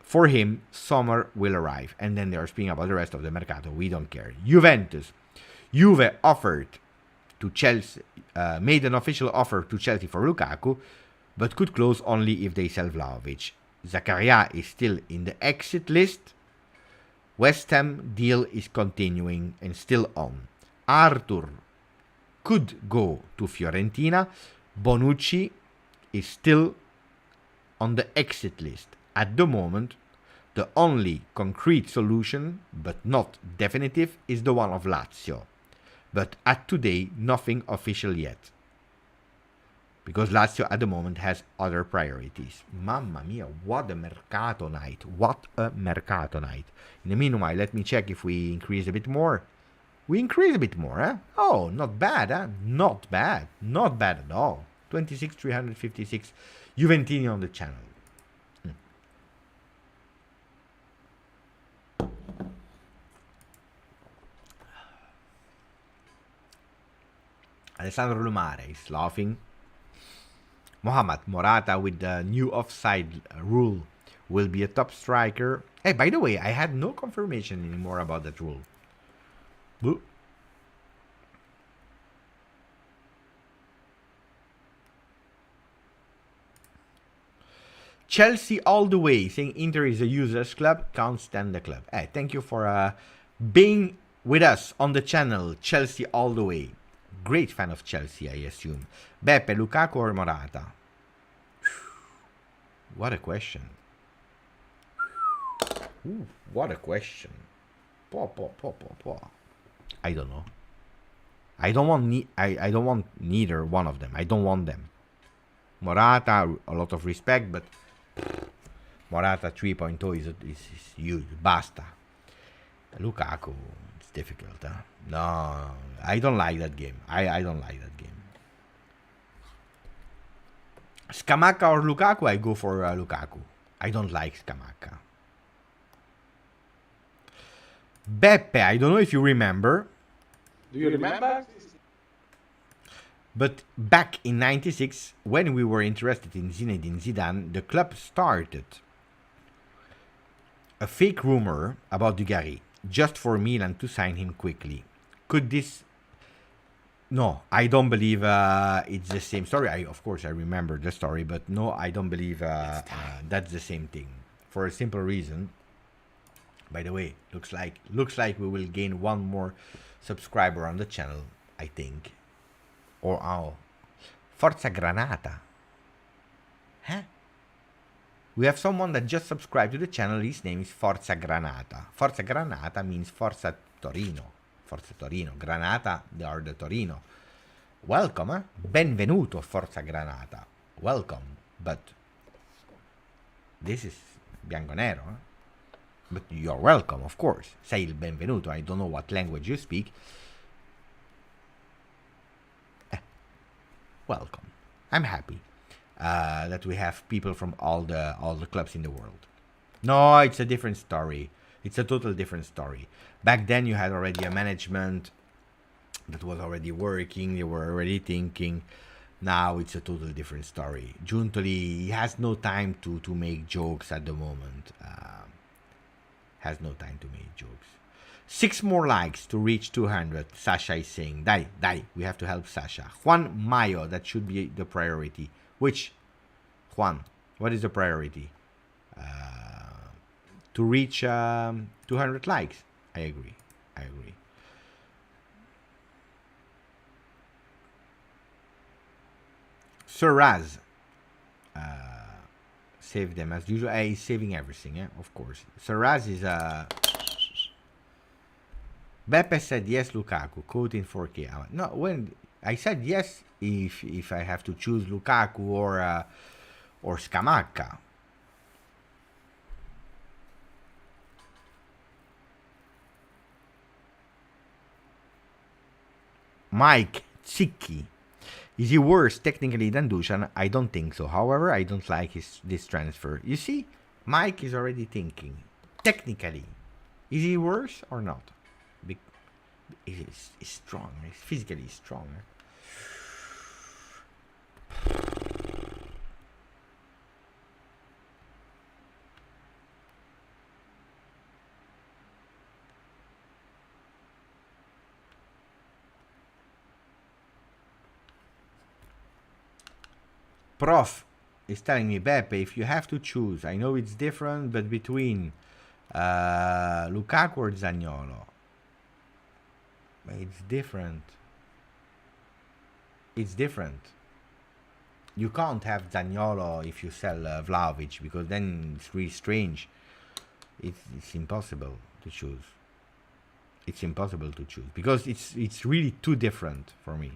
For him, summer will arrive. And then they are speaking about the rest of the Mercato. We don't care. Juventus. Juve offered to Chelsea, made an official offer to Chelsea for Lukaku, but could close only if they sell Vlahovic. Zakaria is still in the exit list. West Ham deal is continuing and still on. Arthur could go to Fiorentina. Bonucci is still on the exit list. At the moment, the only concrete solution, but not definitive, is the one of Lazio. But at today, nothing official yet. Because Lazio at the moment has other priorities. Mamma mia, what a Mercato night. What a Mercato night. In the meanwhile, let me check if we increase a bit more. We increase a bit more, eh? Oh, not bad, eh? Not bad. Not bad at all. 26,356 Juventini on the channel. Alessandro Lumare is laughing. Mohamed Morata with the new offside rule will be a top striker. Hey, by the way, I had no confirmation anymore about that rule. Boo. Chelsea all the way, saying Inter is a useless club, can't stand the club. Hey, thank you for being with us on the channel, Chelsea all the way. Great fan of Chelsea, I assume. Beppe, Lukaku or Morata? What a question. Ooh, what a question. I don't know. I don't want neither one of them. I don't want them. Morata, a lot of respect, but Morata 3.0 is huge. Basta. Lukaku, it's difficult. Huh? No, I don't like that game. I don't like that game. Scamacca or Lukaku? I go for Lukaku. I don't like Scamacca. Beppe, I don't know if you remember. Do you remember? But back in 96, when we were interested in Zinedine Zidane, the club started a fake rumor about Dugarry, just for Milan to sign him quickly. Could this No, I don't believe it's the same story. Of course, I remember the story, but no, I don't believe that's the same thing. For a simple reason. By the way, looks like we will gain one more subscriber on the channel, I think. Or Forza Granata. Huh? We have someone that just subscribed to the channel. His name is Forza Granata. Forza Granata means Forza Torino. Forza Torino. Granata, they are the Torino. Welcome, eh? Benvenuto, Forza Granata. Welcome. But this is Bianconero, eh? But you're welcome, of course. Say il benvenuto. I don't know what language you speak. Welcome. I'm happy that we have people from all the clubs in the world. No, it's a different story. It's a total different story. Back then, you had already a management that was already working. They were already thinking. Now it's a totally different story. Giuntoli, he has no time to make jokes at the moment. Has no time to make jokes. 6 more likes to reach 200. Sasha is saying, Dai, we have to help Sasha. Juan Mayo, that should be the priority. Which? Juan, what is the priority? To reach 200 likes. I agree. Sir Raz. Save them as usual. He's saving everything, of course. Saraz is Beppe said yes, Lukaku. Quote in 4K. No, when I said yes, if I have to choose Lukaku or Scamacca. Mike Zicchi. Is he worse technically than Dusan? I don't think so. However, I don't like this transfer. You see, Mike is already thinking. Technically, is he worse or not? He's strong. He's physically stronger. Prof is telling me, Beppe, if you have to choose, I know it's different, but between Lukaku or Zaniolo, it's different. It's different. You can't have Zaniolo if you sell Vlahovic, because then it's really strange. It's impossible to choose. It's impossible to choose because it's really too different for me.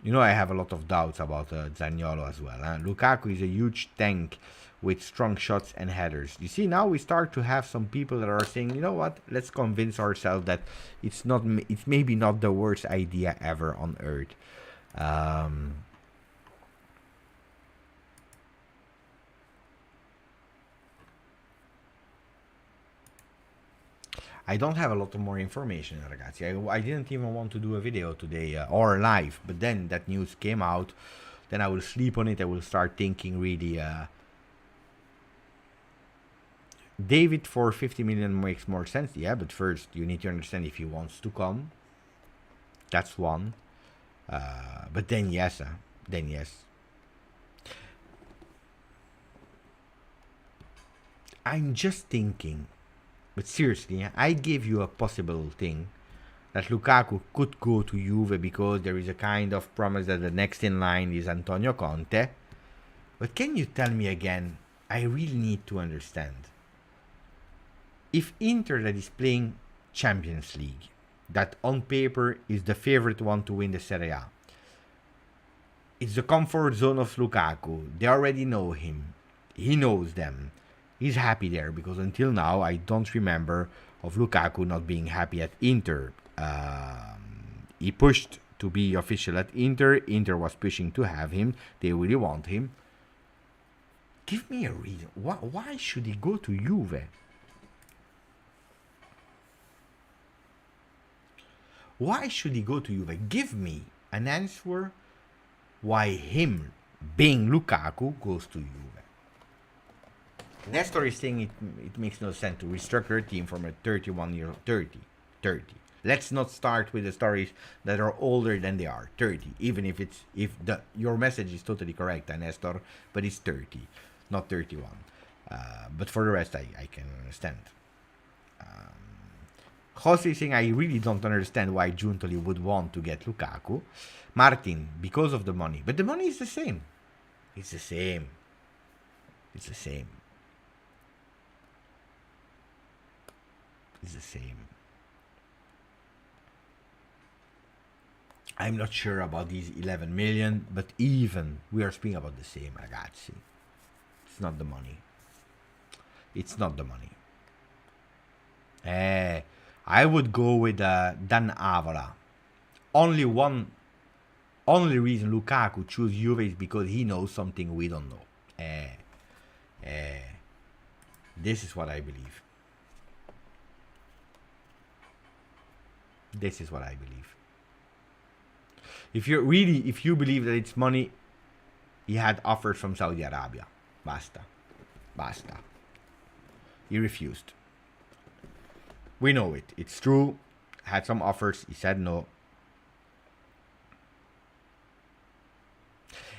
You know, I have a lot of doubts about Zaniolo as well. Lukaku is a huge tank with strong shots and headers. You see, now we start to have some people that are saying, you know what, let's convince ourselves that it's maybe not the worst idea ever on earth. I don't have a lot of more information, ragazzi. I didn't even want to do a video today or live, but then that news came out. Then I will sleep on it. I will start thinking really. David for 50 million makes more sense. Yeah, but first you need to understand if he wants to come. That's one. But then yes. Then yes. I'm just thinking. But seriously, I gave you a possible thing that Lukaku could go to Juve because there is a kind of promise that the next in line is Antonio Conte. But can you tell me again, I really need to understand. If Inter that is playing Champions League, that on paper is the favorite one to win the Serie A, it's the comfort zone of Lukaku. They already know him. He knows them. He's happy there because until now I don't remember of Lukaku not being happy at Inter. He pushed to be official at Inter. Inter was pushing to have him. They really want him. Give me a reason. Why should he go to Juve? Why should he go to Juve? Give me an answer why him, being Lukaku, goes to Juve. Nestor is saying it makes no sense to restructure a team from a 30. Let's not start with the stories that are older than they are, 30. Even if your message is totally correct, Nestor, but it's 30, not 31. But for the rest, I can understand. Jose is saying, I really don't understand why Giuntoli would want to get Lukaku. Martin, because of the money. But the money is the same. It's the same. It's the same. It's the same. I'm not sure about these 11 million, but even we are speaking about the same, ragazzi. It's not the money. It's not the money. I would go with Dan Avola. Only reason Lukaku choose Juve is because he knows something we don't know. This is what I believe. This is what I believe. If you believe that it's money, he had offers from Saudi Arabia. Basta. He refused. We know it. It's true. Had some offers. He said no.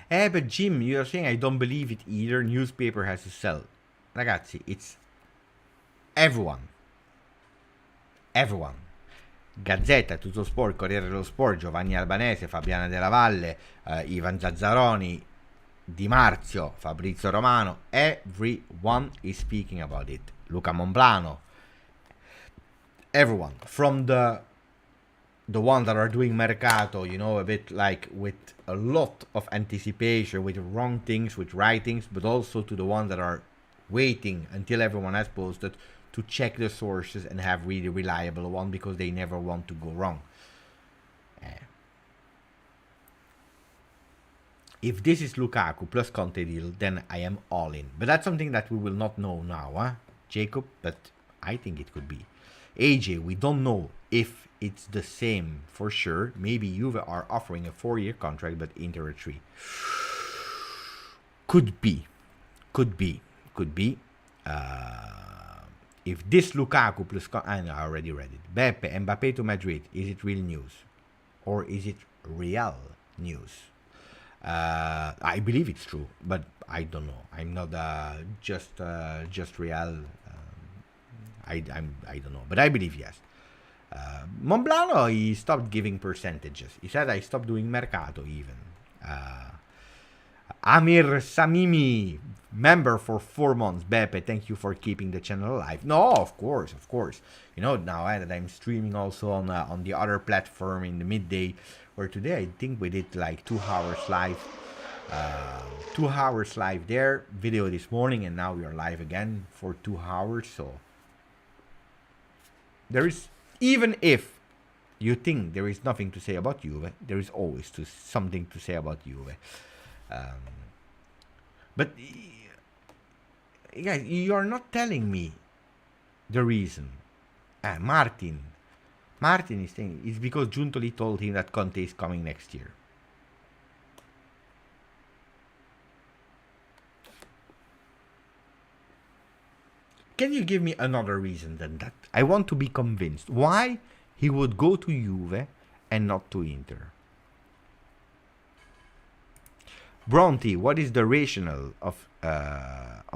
But Jim, you're saying I don't believe it either. Newspaper has to sell. Ragazzi, it's everyone. Gazzetta, Tutto Sport, Corriere dello Sport, Giovanni Albanese, Fabiano Della Valle, Ivan Zazzaroni, Di Marzio, Fabrizio Romano. Everyone is speaking about it. Luca Monblano. Everyone. From the ones that are doing Mercato, a bit like with a lot of anticipation, with wrong things, with right things, but also to the ones that are waiting until everyone has posted to check the sources and have really reliable one because they never want to go wrong. If this is Lukaku plus Conte deal, then I am all in. But that's something that we will not know now, Jacob? But I think it could be. AJ, we don't know if it's the same for sure. Maybe Juve are offering a 4-year contract, but Inter a 3. Could be. If this Lukaku plus... I already read it. Beppe, Mbappé to Madrid. Is it real news? Or is it real news? I believe it's true, but I don't know. I'm not just real. I don't know, but I believe yes. Monblano, he stopped giving percentages. He said I stopped doing Mercato even. Amir Samimi, member for 4 months. Beppe, thank you for keeping the channel alive. No, of course. Now that I'm streaming also on the other platform in the midday, where today I think we did like 2 hours live. 2 hours live there, video this morning, and now we are live again for 2 hours. So there is, even if you think there is nothing to say about Juve, there is always something to say about Juve. But guys, you are not telling me the reason. Martin is saying it's because Giuntoli told him that Conte is coming next year. Can you give me another reason than that? I want to be convinced why he would go to Juve and not to Inter. Bronte, what is the rationale of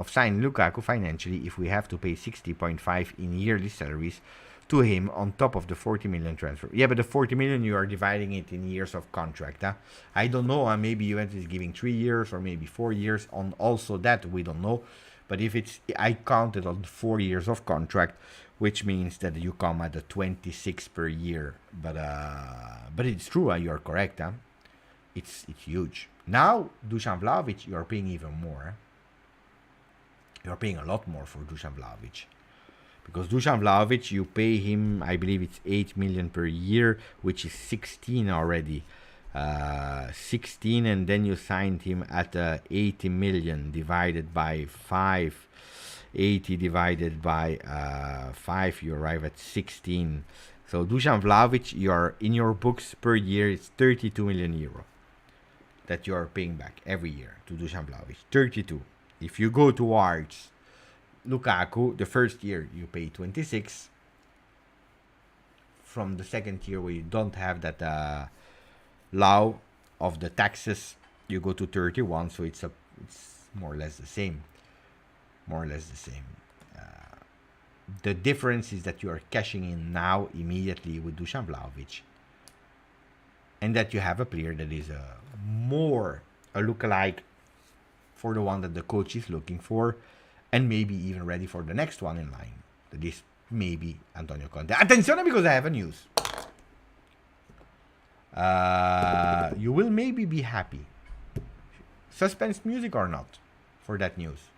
signing Lukaku financially if we have to pay 60.5 in yearly salaries to him on top of the 40 million transfer? Yeah, but the 40 million, you are dividing it in years of contract. I don't know. Maybe Juventus is giving 3 years or maybe 4 years. On also that, we don't know. But if I counted on 4 years of contract, which means that you come at the 26 per year. But it's true. You're correct. It's huge. Now, Dusan Vlahovic, you're paying even more. You're paying a lot more for Dusan Vlahovic. Because Dusan Vlahovic, you pay him, I believe it's 8 million per year, which is 16 already. 16, and then you signed him at 80 million divided by 5. 80 divided by 5, you arrive at 16. So Dusan Vlahovic, you're in your books per year, it's 32 million euro that you are paying back every year to Dusan Vlahovic. 32. If you go towards Lukaku, the first year you pay 26. from the second tier where you don't have that law of the taxes. You go to 31, so it's more or less the same. More or less the same. The difference is that you are cashing in now immediately with Dusan Vlahovic, and that you have a player that is more a lookalike for the one that the coach is looking for, and maybe even ready for the next one in line. That is maybe Antonio Conte. Attenzione, because I have a news. You will maybe be happy. Suspense music or not for that news.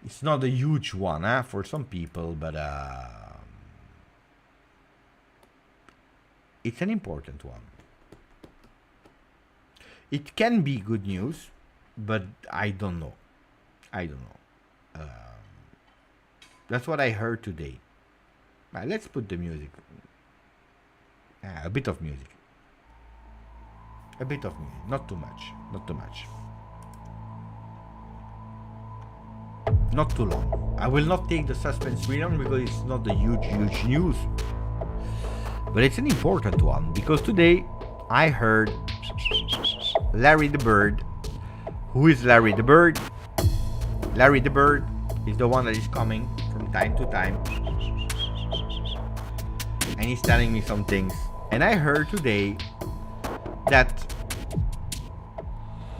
It's not a huge one for some people, but it's an important one. It can be good news, but I don't know. That's what I heard today. Let's put the music. A bit of music. Not too much. Not too long. I will not take the suspense very long because it's not the huge news. But it's an important one because today I heard Larry the Bird. Who is Larry the Bird? Larry the Bird is the one that is coming from time to time. And he's telling me some things. And I heard today that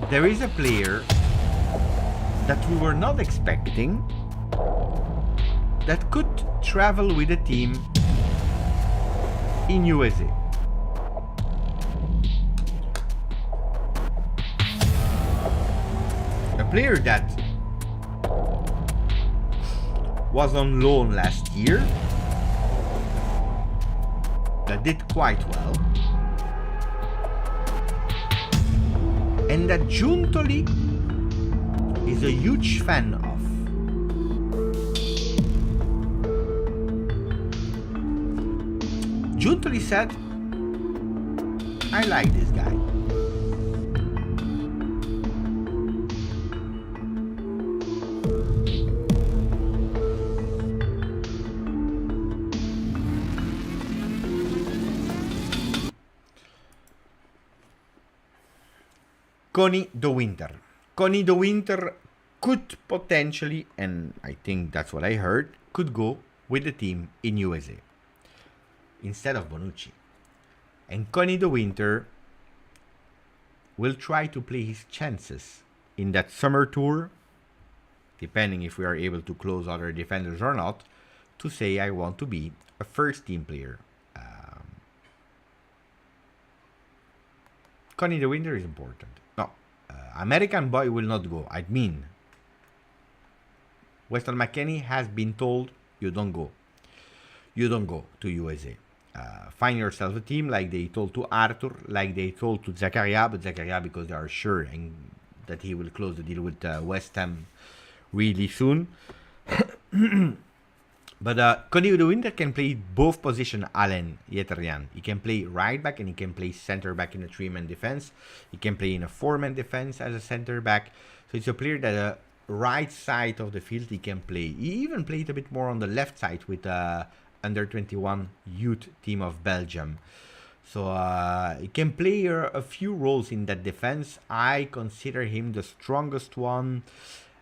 there is a player that we were not expecting that could travel with the team in USA. A player that was on loan last year, that did quite well, and that Giuntoli is a huge fan of. Giuntoli said, I like this guy. Connie de Winter. Connie de Winter could potentially, and I think that's what I heard, could go with the team in USA instead of Bonucci. And Connie de Winter will try to play his chances in that summer tour, depending if we are able to close other defenders or not, to say I want to be a first team player. Connie de Winter is important. No, American boy will not go. I mean, Weston McKennie has been told, you don't go. You don't go to USA. Find yourself a team like they told to Arthur, like they told to Zakaria, but Zakaria because they are sure that he will close the deal with West Ham really soon. But Connie de Winter can play both positions, Allen Yeterian. He can play right back and he can play center back in a 3-man defense. He can play in a 4-man defense as a center back. So it's a player that the right side of the field he can play. He even played a bit more on the left side with under 21 youth team of Belgium. So he can play a few roles in that defense. I consider him the strongest one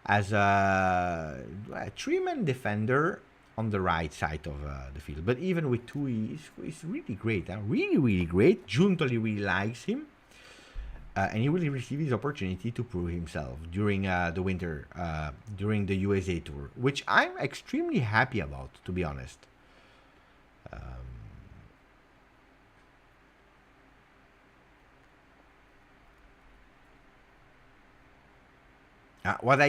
as a 3-man defender on the right side of the field. But even with two, he's really great. Really great. Giuntoli really likes him. And he will receive his opportunity to prove himself during the winter, during the USA tour, which I'm extremely happy about, to be honest. What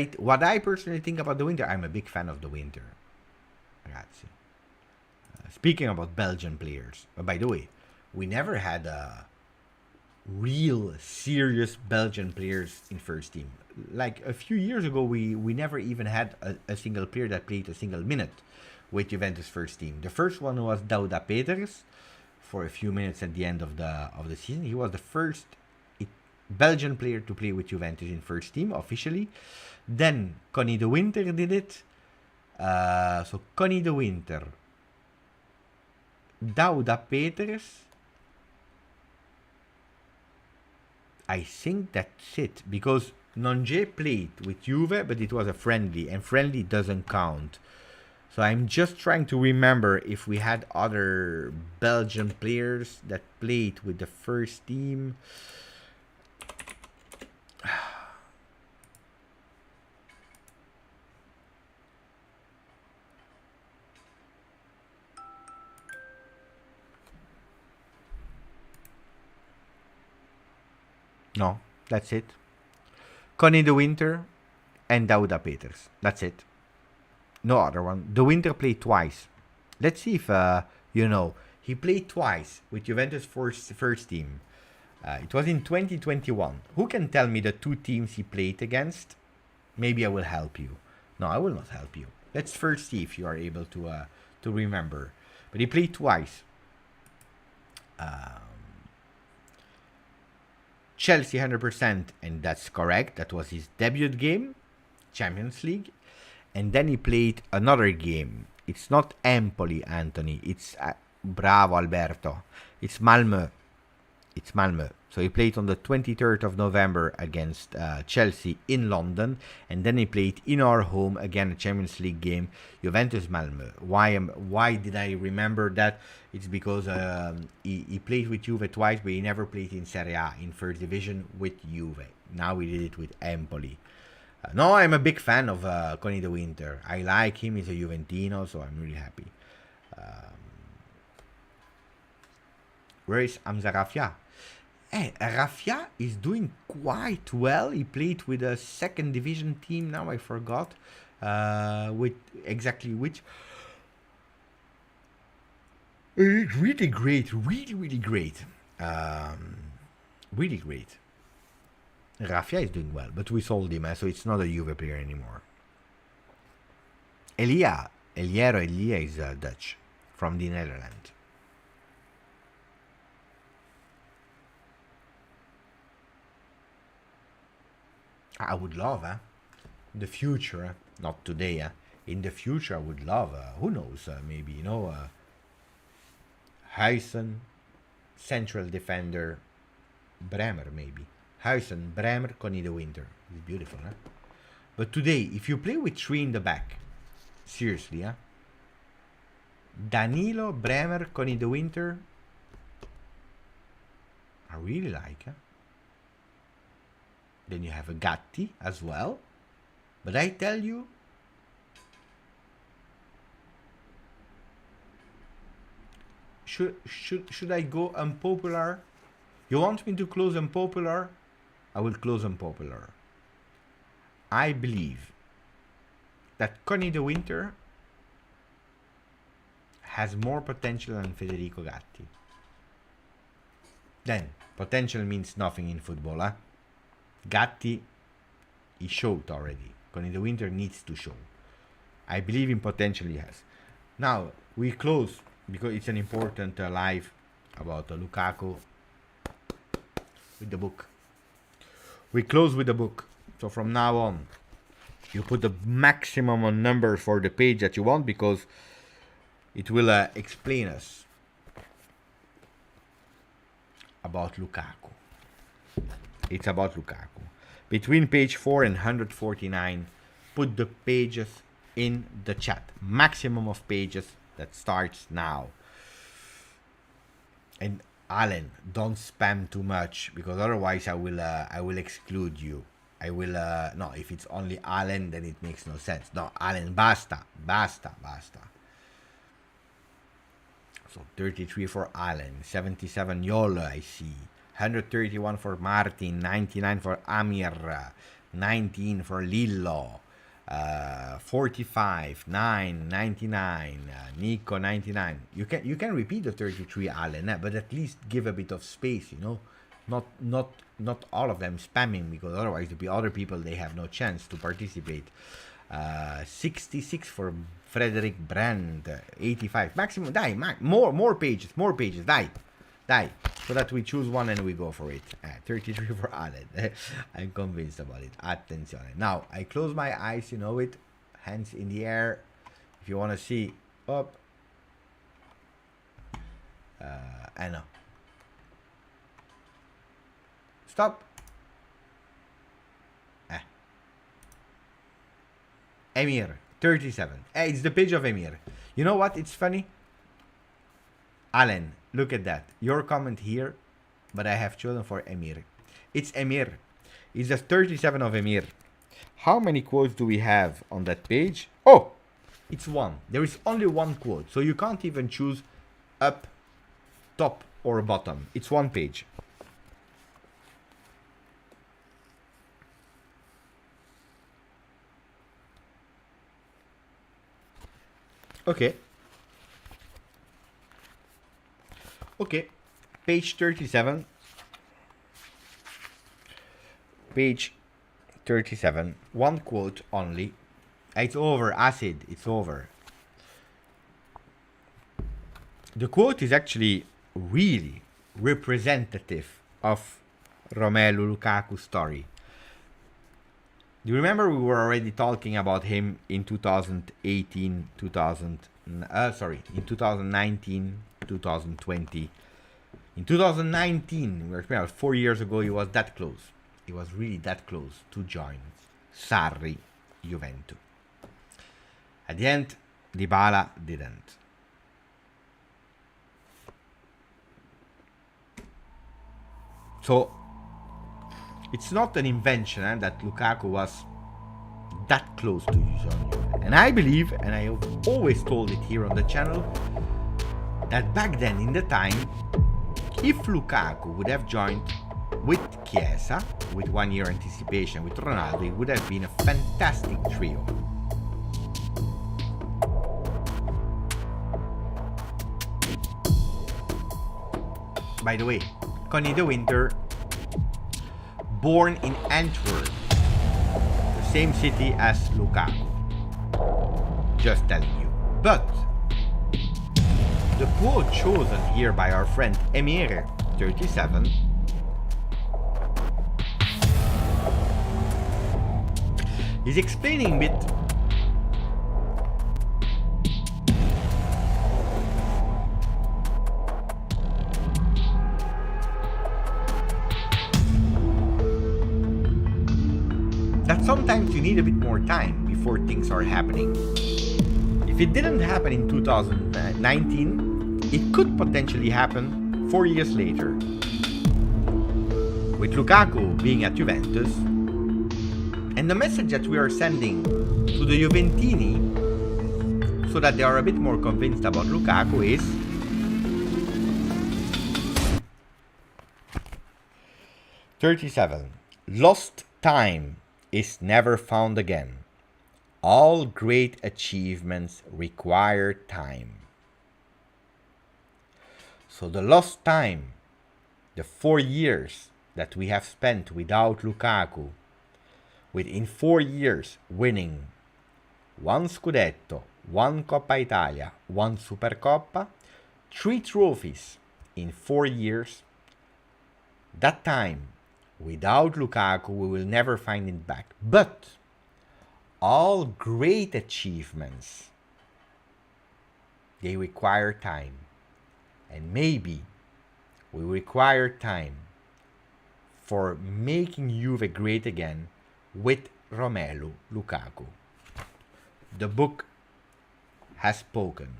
I personally think about the winter, I'm a big fan of the winter. Ragazzi. Speaking about Belgian players, by the way, we never had real serious Belgian players in first team. Like a few years ago, we never even had a single player that played a single minute with Juventus first team. The first one was Douda Peters for a few minutes at the end of the season. He was the first Belgian player to play with Juventus in first team officially. Then Connie de Winter did it. So Connie de Winter Dauda Peters. I think that's it, because Nonje played with Juve, but it was a friendly, and friendly doesn't count. So I'm just trying to remember if we had other Belgian players that played with the first team. No, that's it. Connie de Winter and Dauda Peters. That's it. No other one. De Winter played twice. Let's see if, he played twice with Juventus first team. It was in 2021. Who can tell me the two teams he played against? Maybe I will help you. No, I will not help you. Let's first see if you are able to remember. But he played twice. Chelsea 100%, and that's correct. That was his debut game, Champions League. And then he played another game. It's not Empoli, Anthony. It's bravo, Alberto. It's Malmö. It's Malmö. So he played on the 23rd of November against Chelsea in London. And then he played in our home, again, a Champions League game, Juventus Malmö. Why did I remember that? It's because he played with Juve twice, but he never played in Serie A, in first division with Juve. Now he did it with Empoli. No, I'm a big fan of Connie de Winter. I like him. He's a Juventino, so I'm really happy. Where is Hamza Rafia? Hey, Rafia is doing quite well. He played with a second division team. Now I forgot with exactly which. Really great. Really great. Really great. Rafia is doing well, but we sold him, so it's not a Juve player anymore. Elia is Dutch, from the Netherlands. I would love, in the future, not today, in the future I would love, who knows, maybe, Huijsen, central defender, Bremer maybe. Huijsen, Bremer, Connie de Winter. It's beautiful, huh? But today, if you play with three in the back, seriously, Danilo, Bremer, Connie de Winter, I really like, Then you have a Gatti as well. But I tell you, should I go unpopular? You want me to close unpopular? I will close unpopular. I believe that Connie de Winter has more potential than Federico Gatti. Then, potential means nothing in football, Gatti, he showed already. Connie de Winter needs to show. I believe in potential he has. Now, we close, because it's an important live about Lukaku, with the book. We close with the book. So from now on, you put the maximum on numbers for the page that you want, because it will explain us about Lukaku. It's about Lukaku. Between page 4 and 149, put the pages in the chat. Maximum of pages that starts now. And Alan, don't spam too much, because otherwise I will exclude you. I will no, if it's only Alan, then it makes no sense. No, Alan, basta. So 33 for Alan, 77 Yolo, I see. 131 for Martin, 99 for Amir, 19 for Lillo, 45, 9, 99, Nico 99. You can repeat the 33, Alan, but at least give a bit of space, not all of them spamming, because otherwise there'll be other people, they have no chance to participate. 66 for Frederick Brand, 85 maximum. More pages, die, so that we choose one and we go for it. 33 for Alan. I'm convinced about it. Attention. Now I close my eyes, you know it, hands in the air, if you want to see. Up. Anna. Stop. Emir, 37. It's the page of Emir. You know what? It's funny. Alan, look at that. Your comment here, but I have chosen for Emir. It's Emir. It's the 37 of Emir. How many quotes do we have on that page? Oh, it's one. There is only one quote. So you can't even choose up, top, or bottom. It's one page. Okay. Okay. Page 37. Page 37. One quote only. It's over, Acid. It's over. The quote is actually really representative of Romelu Lukaku's story. Do you remember we were already talking about him in 2019, 2020. In 2019, we were speaking about 4 years ago, he was that close. He was really that close to join Sarri Juventus. At the end, Dybala didn't. So, it's not an invention that Lukaku was that close to Juve. And I believe, and I have always told it here on the channel, that back then in the time, if Lukaku would have joined with Chiesa, with 1 year anticipation with Ronaldo, it would have been a fantastic trio. By the way, Connie de Winter, born in Antwerp, the same city as Lukaku. Just telling you. But the quote chosen here by our friend Emir, 37, is explaining a bit that sometimes you need a bit more time before things are happening. If it didn't happen in 2019, it could potentially happen 4 years later. With Lukaku being at Juventus, and the message that we are sending to the Juventini so that they are a bit more convinced about Lukaku is "37. Lost time is never found again. All great achievements require time." So the lost time, the 4 years that we have spent without Lukaku, within 4 years winning 1 Scudetto, 1 Coppa Italia, 1 Supercoppa, 3 trophies in 4 years, that time without Lukaku we will never find it back. But all great achievements, they require time. And maybe we require time for making Juve great again with Romelu Lukaku. The book has spoken.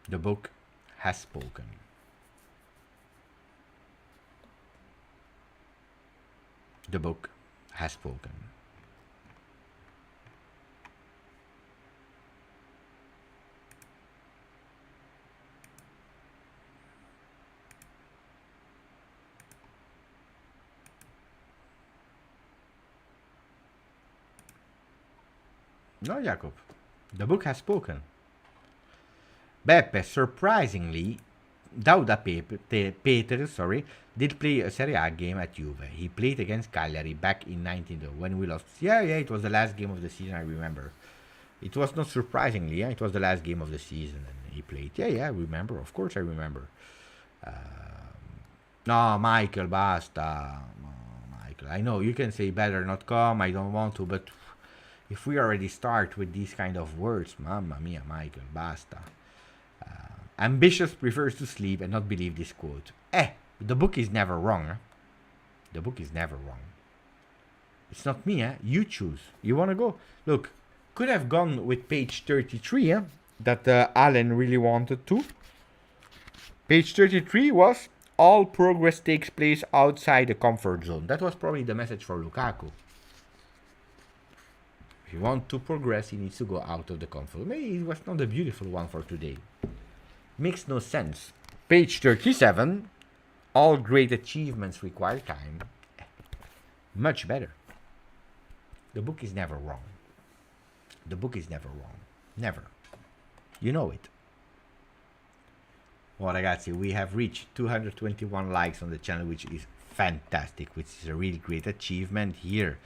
The book has spoken. The book has spoken. No, Jacob. The book has spoken. Beppe, surprisingly, Dauda Peter, did play a Serie A game at Juve. He played against Cagliari back in 19 when we lost. Yeah, it was the last game of the season, I remember. It was not surprisingly, it was the last game of the season and he played. Yeah, I remember. Of course I remember. No, Michael, basta. No, Michael, I know you can say better not come, I don't want to, but If we already start with these kind of words, mamma mia, Michael, basta. Ambitious prefers to sleep and not believe this quote. The book is never wrong. The book is never wrong. It's not me, You choose. You want to go? Look, could have gone with page 33, that Alan really wanted to. Page 33 was, all progress takes place outside the comfort zone. That was probably the message for Lukaku. If you want to progress, he needs to go out of the comfort. Maybe it was not a beautiful one for today. Makes no sense. Page 37, all great achievements require time. Much better. The book is never wrong. The book is never wrong. Never. You know it. Well, ragazzi, we have reached 221 likes on the channel, which is fantastic, which is a really great achievement here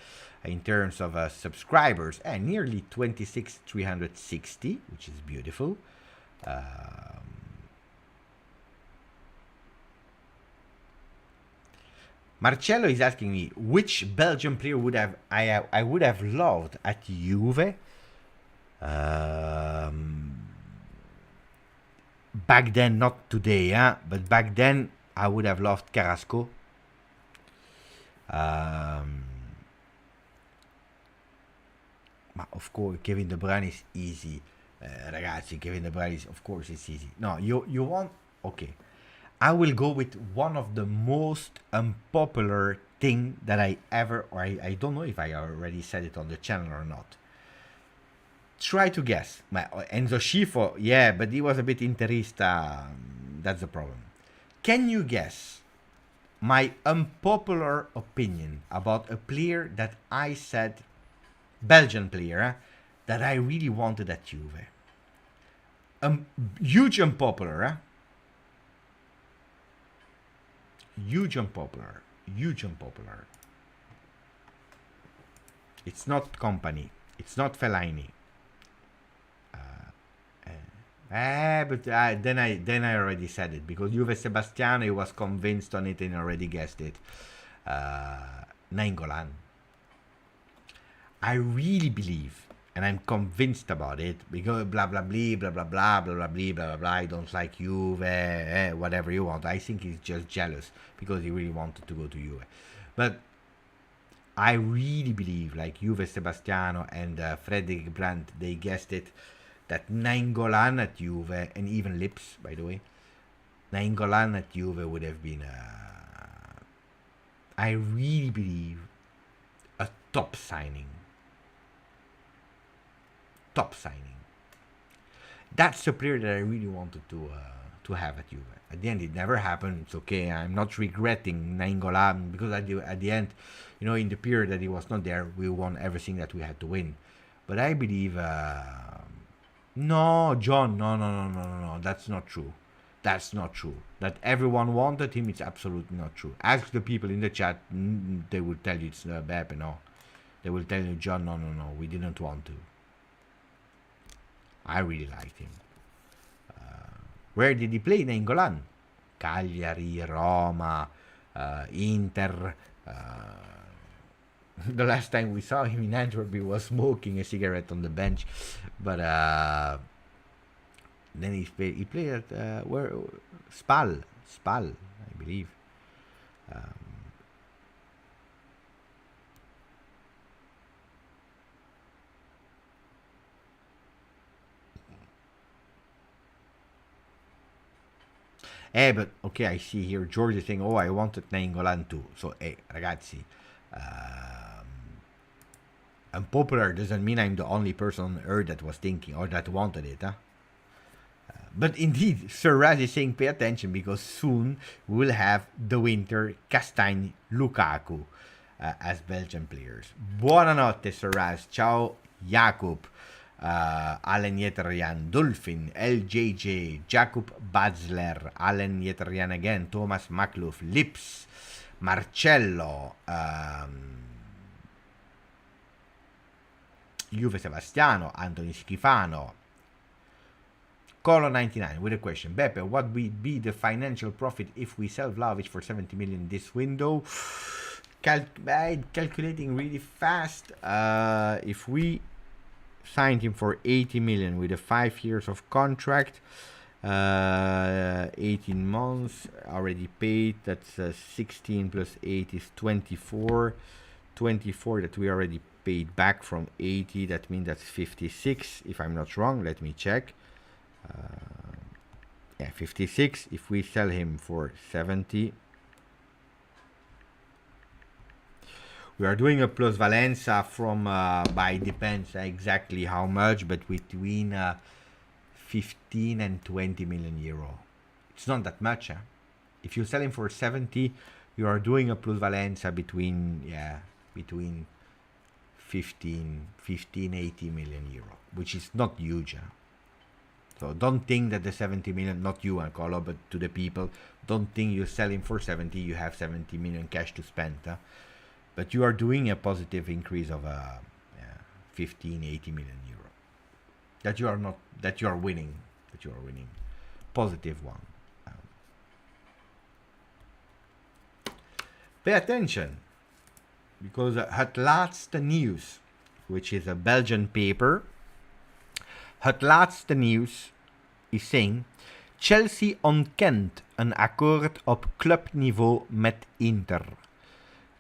in terms of subscribers, and nearly 26,360, which is beautiful. Marcello is asking me which Belgian player would have I would have loved at Juve. Back then, not today, but back then I would have loved Carrasco. Of course, Kevin De Bruyne is easy, ragazzi. Kevin De Bruyne is, of course, it's easy. No, you want, okay. I will go with one of the most unpopular thing that I ever, or I don't know if I already said it on the channel or not. Try to guess. Enzo Schifo, yeah, but he was a bit interista. That's the problem. Can you guess my unpopular opinion about a player that I said, Belgian player, that I really wanted at Juve? Huge unpopular, Huge unpopular. Huge unpopular. It's not Company. It's not Fellaini. But then I already said it, because Juve Sebastiano, he was convinced on it and already guessed it. Nainggolan. I really believe, and I'm convinced about it, because blah blah blah blah blah blah blah blah blah blah blah. I don't like Juve, whatever you want. I think he's just jealous because he really wanted to go to Juve. But I really believe, like Juve Sebastiano and Frederick Brandt, they guessed it, that Nainggolan at Juve, and even Lips, by the way, Nainggolan at Juve would have been, I really believe, a top signing. Top signing. That's the player that I really wanted to have at Juve. At the end, it never happened. It's okay. I'm not regretting Nainggolan, because at the end, you know, in the period that he was not there, we won everything that we had to win. But I believe, no, John, no, that's not true. That's not true. That everyone wanted him, it's absolutely not true. Ask the people in the chat, they will tell you it's Beppe, no. They will tell you, John, no, we didn't want to. I really liked him. Where did he play, Nainggolan? Cagliari, Roma, Inter. The last time we saw him in Antwerp, he was smoking a cigarette on the bench. But then he played at where? Spal, I believe. But okay, I see here George is saying, oh, I wanted Nainggolan too. So, ragazzi, unpopular doesn't mean I'm the only person on earth that was thinking or that wanted it, but indeed, Sir Raz is saying, pay attention, because soon we will have De Winter, Castagne, Lukaku as Belgian players. Buonanotte, Sir Raz. Ciao, Jakub. Allen Yeterian, Dolphin, LJJ, Jakub Bazler, Allen Yeterian again, Thomas Makluf, Lips, Marcello, Juve Sebastiano, Anthony Schifano, Colo 99 with a question. Beppe, what would be the financial profit if we sell Vlahovic for 70 million this window? calculating really fast. If we signed him for 80 million with a 5 years of contract, 18 months already paid, that's 16 plus 8 is 24 that we already paid back from 80. That means that's 56 if I'm not wrong. Let me check. Yeah, 56. If we sell him for 70, we are doing a plus Valenza from by depends exactly how much, but between 15 and 20 million euro. It's not that much. If you sell him for 70, you are doing a plus Valenza between 15 80 million euro, which is not huge. So don't think that the 70 million, not you and Colo, but to the people, don't think you sell him for 70, you have 70 million cash to spend. But you are doing a positive increase of 15 80 million euro. That you are winning. Positive one. Pay attention, because Het Laatste Nieuws, which is a Belgian paper, Het Laatste Nieuws is saying Chelsea ontkent een akkoord op clubniveau met Inter.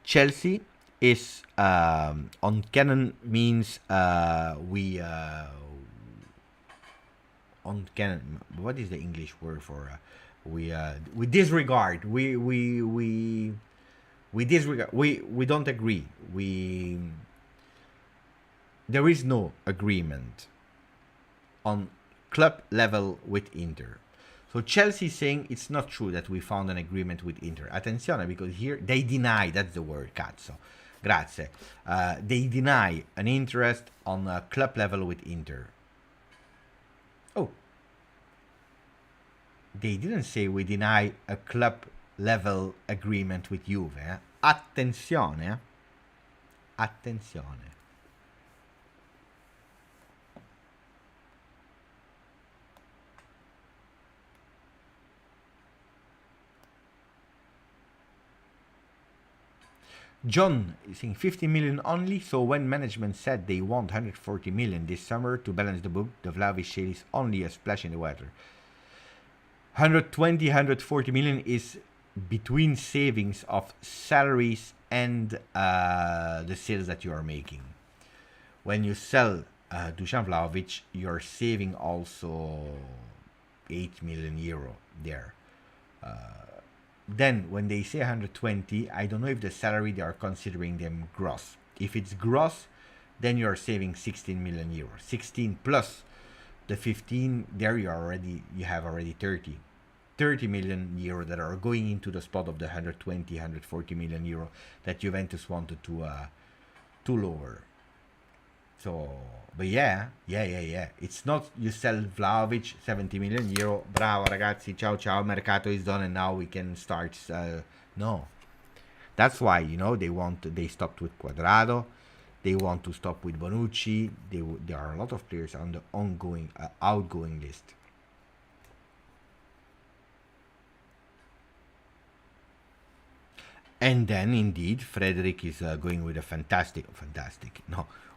Chelsea is ontkennen means we ontkennen. What is the English word for we disregard? We disregard. We don't agree. There is no agreement on club level with Inter. So Chelsea is saying it's not true that we found an agreement with Inter. Attenzione, because here they deny, that's the word, cazzo. Grazie. They deny an interest on a club level with Inter. Oh. They didn't say we deny a club level agreement with Juve. Attenzione. Attenzione. John is saying 50 million only, so when management said they want 140 million this summer to balance the book, the Vlahovic sale is only a splash in the water. 120, 140 million is between savings of salaries and the sales that you are making. When you sell Dusan Vlahovic, you're saving also 8 million euro there. Then when they say 120, I don't know if the salary they are considering them gross. If it's gross, then you are saving 16 million euros. 16 plus the 15, there you have already 30 million euro that are going into the spot of the 120, 140 million euro that Juventus wanted to lower. So, but yeah. It's not you sell Vlahovic 70 million euro. Bravo ragazzi, ciao, Mercato is done and now we can start. No. That's why, they stopped with Quadrado. They want to stop with Bonucci. There are a lot of players on the outgoing list. And then, indeed, Frederick is going with a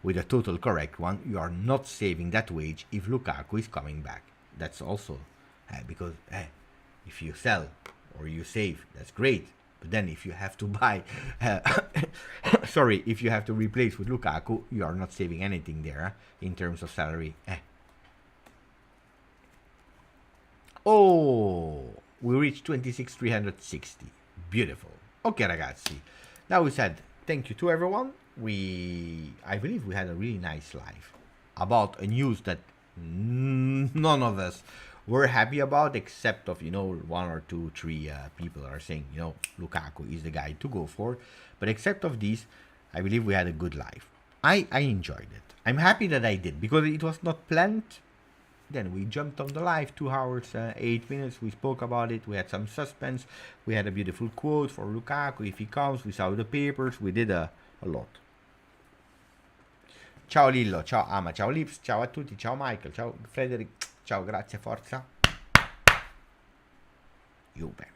with a total correct one. You are not saving that wage if Lukaku is coming back. That's also, because if you sell or you save, that's great. But then if you have to buy, if you have to replace with Lukaku, you are not saving anything there in terms of salary. Oh, we reached 26,360. Beautiful. Okay, ragazzi. Now we said thank you to everyone. I believe we had a really nice live about a news that none of us were happy about, except of, one or two, three people are saying, Lukaku is the guy to go for. But except of these, I believe we had a good live. I enjoyed it. I'm happy that I did, because it was not planned. Then we jumped on the live, 2 hours, 8 minutes. We spoke about it. We had some suspense. We had a beautiful quote for Lukaku. If he comes, we saw the papers. We did a lot. Ciao Lillo, ciao Ama, ciao Lips, ciao a tutti, ciao Michael, ciao Frederick, ciao, grazie, forza. Juve.